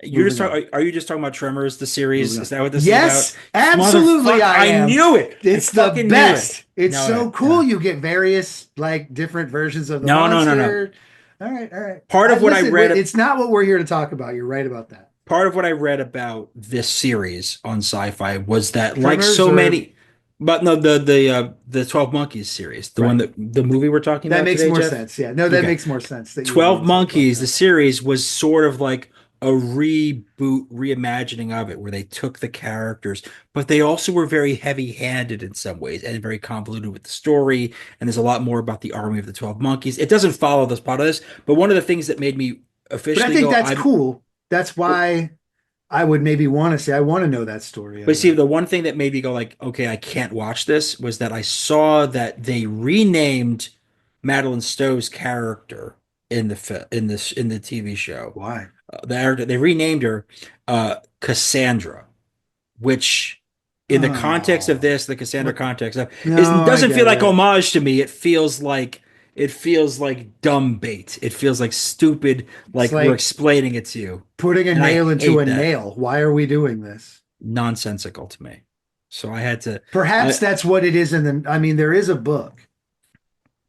You're just Moving on. talking. Are you just talking about Tremors, the series? Moving Is on. that what this is about? Yes, absolutely, Motherfucker! I I am. knew it. I It's the fucking knew it. best. It's No, so cool. You get various like different versions of the no, no, no, no. monster. All right, all right. Part of what I Listen, read. it's not what we're here to talk about. You're right about that. Part of what I read about this series on Sci-Fi was that, like Tremors so or many, but no, the 12 Monkeys series, the one right. that the movie we're talking That about makes today, more Jeff. sense. Yeah. No, that Okay, makes more sense that you would 12 want to talk about Monkeys, the that. series was sort of like a reboot, reimagining of it, where they took the characters, but they also were very heavy-handed in some ways and very convoluted with the story. And there's a lot more about the army of the 12 Monkeys. It doesn't follow this plot of this, but one of the things that made me But I officially think go, that's I'm. cool. That's why I would maybe want to say I want to know that story But of see, it. the one thing that made me go like, okay, I can't watch this was that I saw that they renamed Madeleine Stowe's character in the TV show. Why? They renamed her Cassandra, which in the context of Oh, this, the Cassandra what? context of No, I doesn't feel get like it. homage to me. It feels like dumb bait. It feels like stupid, It's like we're like explaining it to you. putting a And I nail into hate a that. nail. Why are we doing this? Nonsensical to me. So I had to Perhaps I that's what it is in the I mean, there is a book,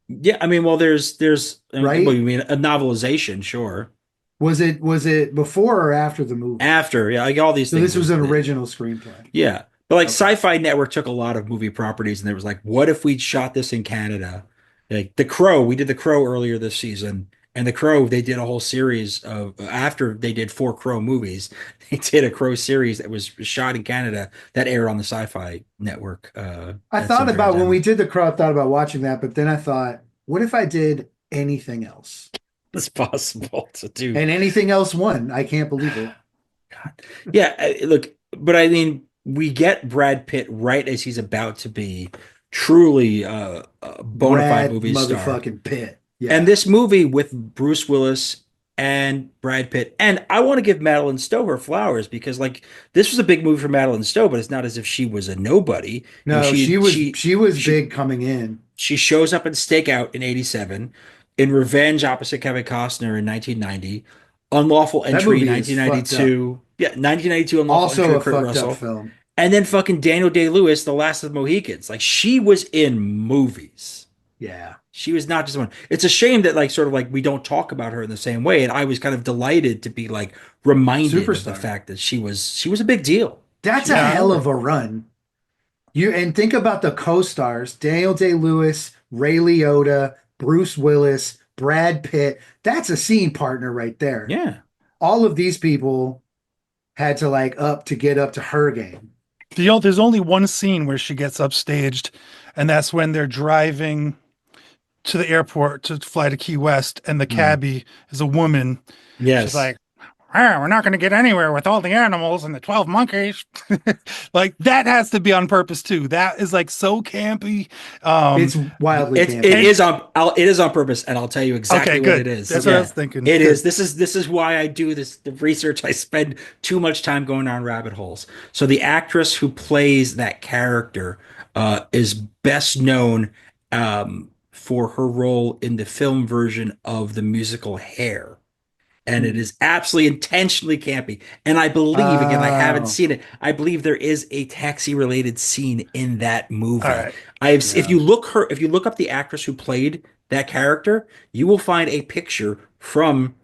yeah, I mean, well well, right? you mean a novelization, sure. Was it before or after the movie? After, yeah, like all these So things this was was an original screenplay. yeah. But like Okay. Sci-Fi Network took a lot of movie properties and there was like, what if we shot this in Canada? Like The Crow, we did The Crow earlier this season. And The Crow, they did a whole series of after they did 4 Crow movies, they did a Crow series that was shot in Canada that aired on the Sci-Fi Network I at some thought period about of when we time. did The Crow, I thought about watching that, but then I thought, what if I did anything else? It's possible to do. And anything else won. I can't believe it. God. Yeah, look, but I mean, we get Brad Pitt right as he's about to be truly a bona fide Brad movie star. motherfucking Pitt. And Yeah. this movie with Bruce Willis and Brad Pitt, and I want to give Madeleine Stowe her flowers because, like, this was a big movie for Madeleine Stowe, but it's not as if she was a nobody. You know, No, she she was she she was she big coming in. she shows up in Stakeout in '87, in Revenge opposite Kevin Costner in 1990, Unlawful That Entry movie is fucked up. 1992. Yeah, 1992 Unlawful Entry Also a with Kurt fucked up Russell. film. And then fucking Daniel Day-Lewis, The Last of the Mohicans. Like she was in movies. Yeah. She was not just one. It's a shame that like sort of like we don't talk about her in the same way. And I was kind of delighted to be like reminded of the Superstar. fact that she was a big deal. That's She a was a big Yeah. hell deal. of a run. You and think about the co-stars: Daniel Day-Lewis, Ray Liotta, Bruce Willis, Brad Pitt. That's a scene partner right there. Yeah. All of these people had to like up to get up to her game. There's only one scene where she gets upstaged, and that's when they're driving to the airport to fly to Key West, and the Mm. cabbie is a woman. She's Yes. like, "Ah, we're not going to get anywhere with all the animals and the 12 monkeys." Like that has to be on purpose too. That is like so campy. It's wildly It campy. is on purpose, and I'll tell you Okay, exactly what it good. is. That's what I Yeah, was thinking. it Good. is. This is why I do this the research. I spend too much time going down rabbit holes. So the actress who plays that character is best known for her role in the film version of the musical Hair. And it Hmm. is absolutely intentionally campy. And I believe, again, I haven't Oh, seen it. I believe there is a taxi related scene in that All movie. right. If yeah. you look up the actress who played that character, you will find a picture from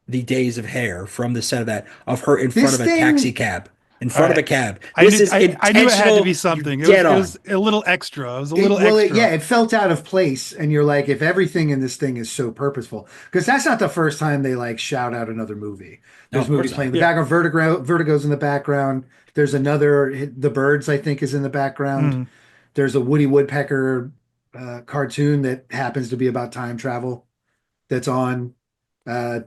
the Days of Hair, from the set of that, of her in front This of a taxi thing cab. in All front of a right. cab. I This knew is I knew it had to intentional. be You're something. dead It on. was a little extra. It was a little extra. Yeah, it felt out of place, and you're like, if everything in this thing is so purposeful, because that's not the first time they like shout out another movie. No, There's of course movies playing in not. the Yeah. background. Vertigo's in the background. There's another, The Birds, I think, is in the background. Mm. There's a Woody Woodpecker cartoon that happens to be about time travel that's on. I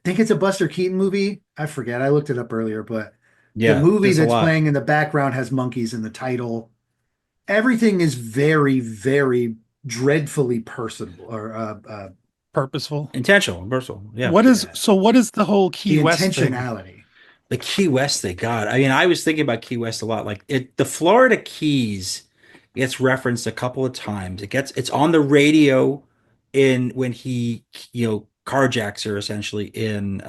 think it's a Buster Keaton movie. I forget. I looked it up earlier, but the Yeah, movie there's a that's lot. playing in the background has monkeys in the title. Everything is very, very dreadfully personal or Purposeful. Intentional, versatile. Yeah. What is yeah, so? What is the whole Key the West thing? intentionality. The Key West they got. I mean, I was thinking about Key West a lot. Like the Florida Keys gets referenced a couple of times. It's on the radio in when he carjacks her essentially in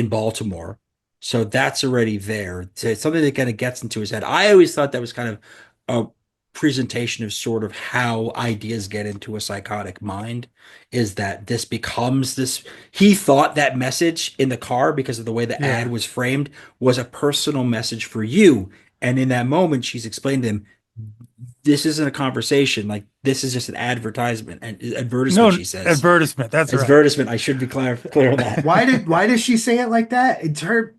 Baltimore. So that's already there. It's something that kind of gets into his head. I always thought that was kind of a presentation of sort of how ideas get into a psychotic mind, is that this becomes this. He thought that message in the car, because of the way the ad Yeah. was framed, was a personal message for you. And in that moment, she's explained to him, this isn't a conversation. Like, this is just an advertisement and advertisement, No, she says. advertisement. That's right. Advertisement. I should be clear on that. Why does she say it like that? It's her.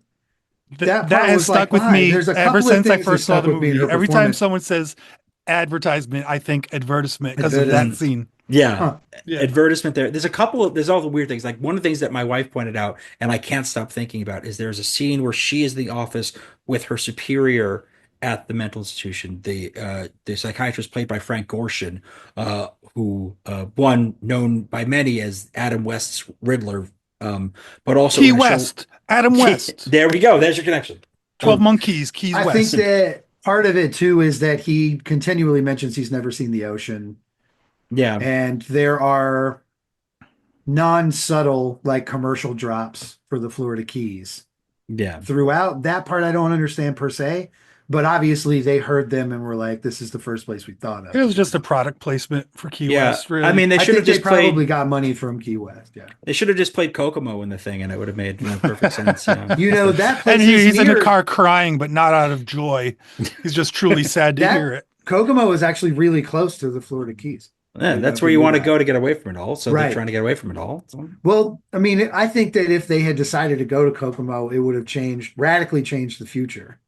That That part has was like, stuck with why? me There's a ever couple of since I things that first saw stuck the with me in movie. her Every time performance. someone says advertisement, I think advertisement because of that Advertisement. scene. Yeah. Huh. Yeah. Advertisement there. There's all the weird things. Like, one of the things that my wife pointed out, and I can't stop thinking about, is there's a scene where she is in the office with her superior at the mental institution. The psychiatrist played by Frank Gorshin, who one known by many as Adam West's Riddler, but also Key in a show. West. Adam West. There we go. There's your connection. 12 Monkeys. Keys I think West. that part of it too is that he continually mentions he's never seen the ocean, Yeah. and there are non-subtle like commercial drops for the Florida Keys Yeah. throughout. That part I don't understand per se, but obviously they heard them and were like, "This is the first place we thought of." It was just a product placement for Key Yeah. West, really. I mean, they I should think have they just probably played. got money from Key West. Yeah, They should have just played Kokomo in the thing, and it would have made perfect sense. you know that place and is he's in near, the car crying, but not out of joy. He's just truly sad to That- hear it. Kokomo is actually really close to the Florida Keys. Yeah, I that's don't where you know want to that. go to get away from it all. So Right. they're trying to get away from it all. So- Well, I mean, I think that if they had decided to go to Kokomo, it would have radically changed the future.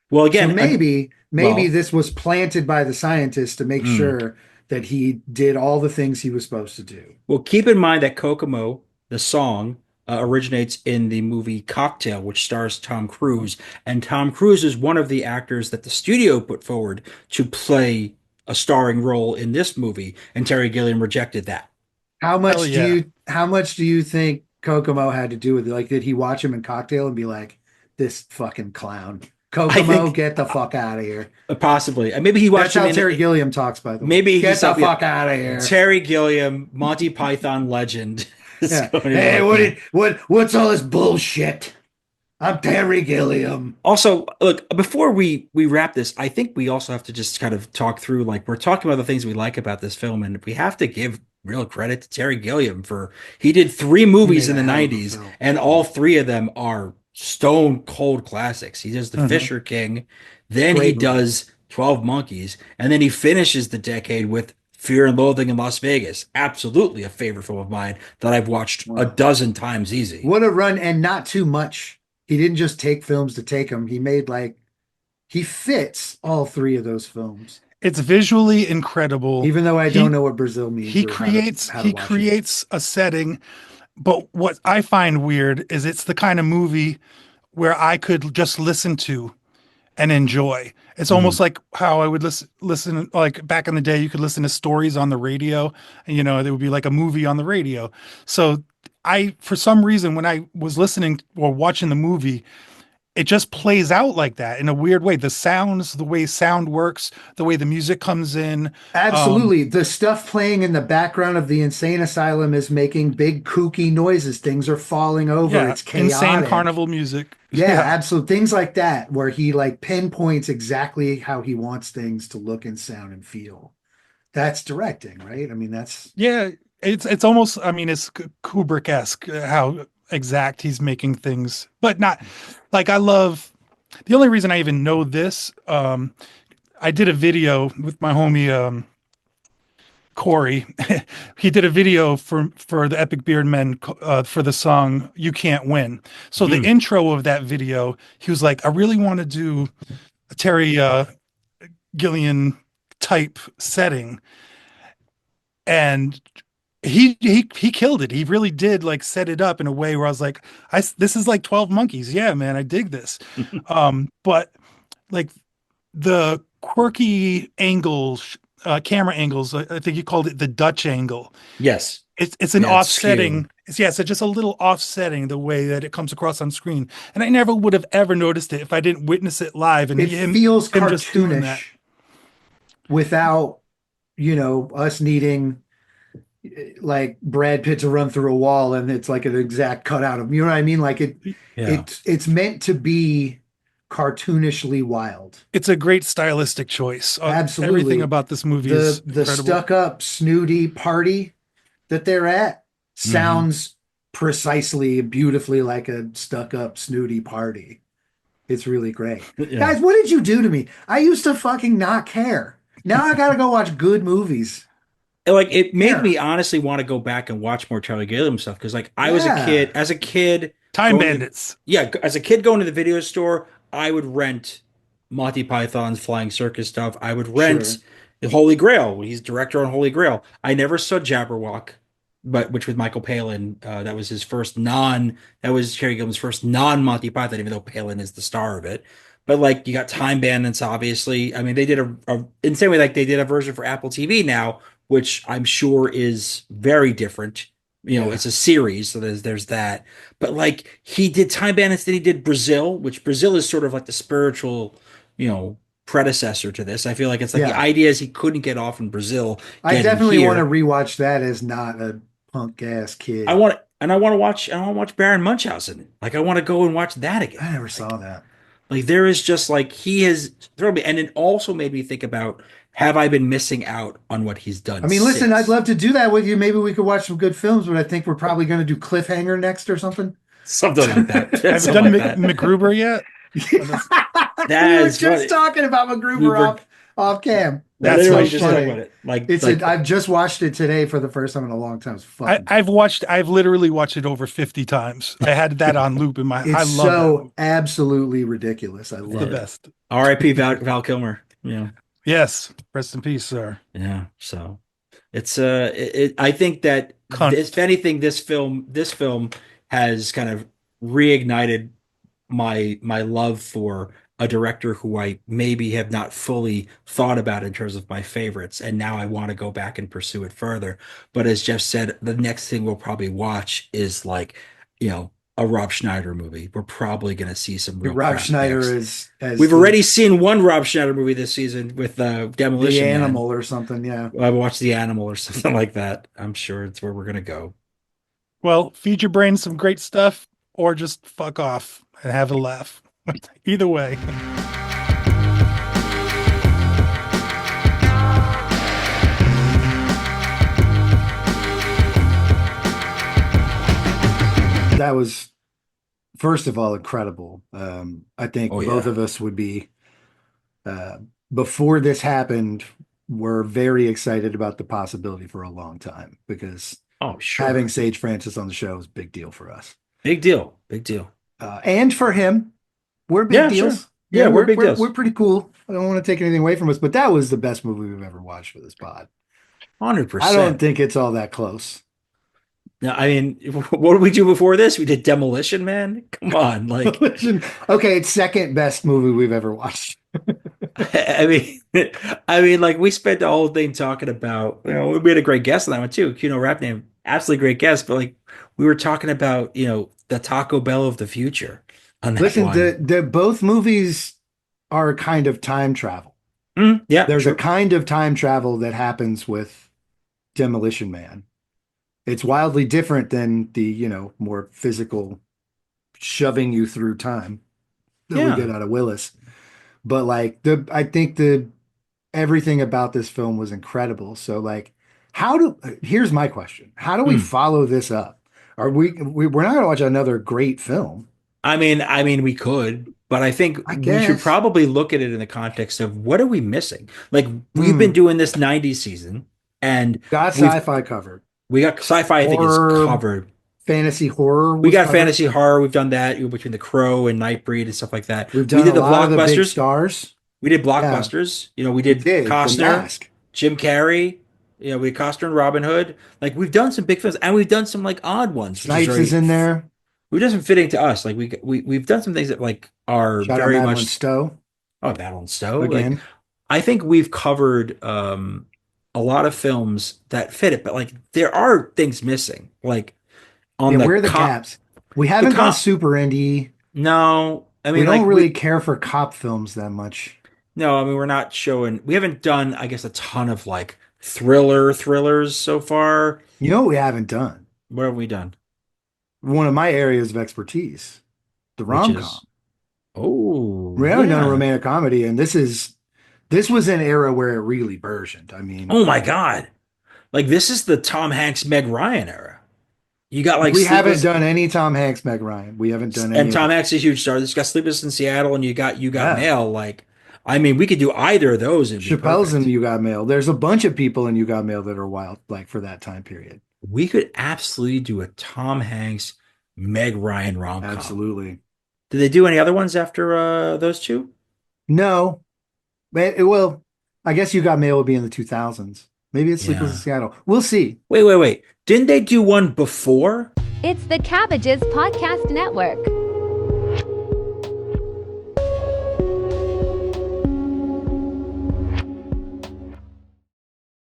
Well, again, So maybe well- this was planted by the scientists to make sure that he did all the things he was supposed to do. well, keep in mind that Kokomo, the song, originates in the movie Cocktail, which stars Tom Cruise, and Tom Cruise is one of the actors that the studio put forward to play a starring role in this movie, and Terry Gilliam rejected that. How much Hell yeah. how much do you think Kokomo had to do with it? Like, did he watch him in Cocktail and be like, "This fucking clown, Kokomo, think- get the fuck out of here"? Possibly, maybe he watched That's how him in Terry Gilliam talks, by the way. Maybe he get the saw- fuck out of here. Terry Gilliam, Monty Python legend. Yeah. So, Hey, yeah. what's all this bullshit? I'm Terry Gilliam. Also, look, before we wrap this, I think we also have to just kind of talk through, like, we're talking about the things we like about this film, and we have to give real credit to Terry Gilliam for he did 3 movies in made the a hell of a 90s, film. and all 3 of them are stone cold classics. He does The Fisher King, then Great he movie. does 12 Monkeys, and then he finishes the decade with Fear and Loathing in Las Vegas. Absolutely a favorite film of mine that I've watched a dozen times easy. What a run, and not too much. He didn't just take films to take them. He made he fits all 3 of those films. It's visually incredible. Even though I don't know what Brazil means. He or how to creates watch it. a setting, but what I find weird is it's the kind of movie where I could just listen to and enjoy. It's almost like how I would listen like back in the day, you could listen to stories on the radio, and there would be like a movie on the radio. So for some reason, when I was listening or watching the movie, it just plays out like that in a weird way. The sounds, the way sound works, the way the music comes in. Absolutely. The stuff playing in the background of the insane asylum is making big kooky noises. Things are falling over. Yeah, It's chaotic. insane carnival music. Yeah, absolutely. Things like that, where he pinpoints exactly how he wants things to look and sound and feel. That's directing, right? I mean, that's Yeah, it's almost, I mean, it's Kubrick-esque how exact. He's making things, but not like I love. The only reason I even know this, I did a video with my homie Corey. He did a video for the Epic Beard Men for the song "You Can't Win." So the intro of that video, he was like, "I really want to do a Terry Gilliam type setting," and he killed it. He really did like set it up in a way where I was like, this is like 12 Monkeys. Yeah, man, I dig this. But like the quirky angles, camera angles, I think you called it the Dutch angle. Yes. It's an offsetting. It's just a little offsetting the way that it comes across on screen. And I never would have ever noticed it if I didn't witness it live. And it feels cartoonish without, us needing like Brad Pitt to run through a wall and it's like an exact cutout of, you know what I mean? Like it's meant to be cartoonishly wild. It's a great stylistic choice. Absolutely. Everything about this movie is the stuck up snooty party that they're at sounds precisely beautifully like a stuck up snooty party. It's really great. Guys, what did you do to me? I used to fucking not care. Now I gotta go watch good movies. Like it made me honestly want to go back and watch more Terry Gilliam stuff because like I was as a kid, Time Bandits. As a kid going to the video store, I would rent Monty Python's Flying Circus stuff. I would rent the Holy Grail. He's director on Holy Grail. I never saw Jabberwock, which with Michael Palin, that was his first that was Terry Gilliam's first non-Monty Python, even though Palin is the star of it. But like you got Time Bandits, obviously. I mean, they did in the same way like they did a version for Apple TV now, which I'm sure is very different. It's a series, so there's that. But like he did Time Bandits, then he did Brazil, which Brazil is sort of like the spiritual, predecessor to this. I feel like it's like the idea is he couldn't get off in Brazil. I definitely want to rewatch that as not a punk ass kid. I want to watch Baron Munchausen. Like I want to go and watch that again. I never saw that. Like there is just like he has thrown me, and it also made me think about, have I been missing out on what he's done? I mean, listen, I'd love to do that with you. Maybe we could watch some good films, but I think we're probably going to do Cliffhanger next or something. Something like that. Have you done MacGruber yet? We were just talking about MacGruber off cam. That's what just talking about it. I've just watched it today for the first time in a long time. I've literally watched it over 50 times. I had that on loop in my. I love so absolutely ridiculous. I love the best. R.I.P. Val Kilmer. Yeah. Yes. Rest in peace, sir. Yeah. So it's I think that if anything, this film has kind of reignited my love for a director who I maybe have not fully thought about in terms of my favorites, and now I want to go back and pursue it further. But as Jeff said, the next thing we'll probably watch is like, a Rob Schneider movie. We're probably going to see some real Rob Schneider we've already seen one Rob Schneider movie this season with Demolition The Animal Man. or something. Yeah, I watched The Animal or something like that. I'm sure it's where we're going to go. Well, feed your brain some great stuff, or just fuck off and have a laugh. Either way. That was, first of all, incredible. I think both of us would be, before this happened, we're very excited about the possibility for a long time because having Sage Francis on the show is a big deal for us. Big deal. And for him, we're big deals. Sure. Yeah, we're big deals. We're pretty cool. I don't want to take anything away from us, but that was the best movie we've ever watched for this pod. 100%. I don't think it's all that close. No, I mean, what did we do before this? We did Demolition Man. Come on, like okay, it's second best movie we've ever watched. I mean, like we spent the whole thing talking about. We had a great guest on that one too. Rap name, absolutely great guest. But like we were talking about, the Taco Bell of the future. On that Listen, one. the both movies are a kind of time travel. Yeah, there's a kind of time travel that happens with Demolition Man. It's wildly different than the, more physical shoving you through time that we get out of Willis. But like I think everything about this film was incredible. So like, here's my question. How do we follow this up? We're not gonna watch another great film. I mean, we could, but I think I we should guess. probably look at it in the context of what are we missing? Like we've been Hmm. doing this 90s season and Got we've sci-fi covered. we got sci-fi, I think is Horror, covered. fantasy horror We was got covered. fantasy horror, we've done that between The Crow and Nightbreed and stuff like that. We've We done did a the lot of the big blockbusters. stars. We did Yeah, blockbusters. We we did did. The Costner, Mask. Jim Carrey. We did Costner and Robin Hood. Like we've done some big films, and we've done some like odd ones, which is Snipes is very in there. we've done some fitting to us. Like we've done some things that like are Shout out very Madeleine much Stowe Madeleine Stowe. Like again. I think we've covered a lot of films that fit it, but like there are things missing. Like on Yeah, where are the caps? We the haven't gone cop. super indie. No, I We mean don't like really care for cop films that much. no, I mean we're not showing. We haven't done, I guess, a ton of like thrillers so far. You know what we haven't done? What have we done? One of my areas of expertise, the Which rom-com. is oh We haven't done a yeah. romantic comedy, and this was an era where it really burgeoned. I mean, Oh my God. Like this is the Tom Hanks Meg Ryan era. You got like we haven't Sleepless done any Tom Hanks, Meg Ryan. We haven't done and any of Tom that. Hanks is a huge star. This got Sleepless in Seattle and you got Yeah. Mail. Like I mean, we could do either of those and be Chappelle's in perfect. You Got Mail. There's a bunch of people in You Got Mail that are wild, like for that time period. We could absolutely do a Tom Hanks Meg Ryan rom-com. Absolutely. Did they do any other ones after those two? No, but it will. I guess You Got Mail will be in the 2000s. Maybe it's Sleepless in Yeah. Seattle. We'll see. Wait. Didn't they do one before? It's the Cabbages Podcast Network.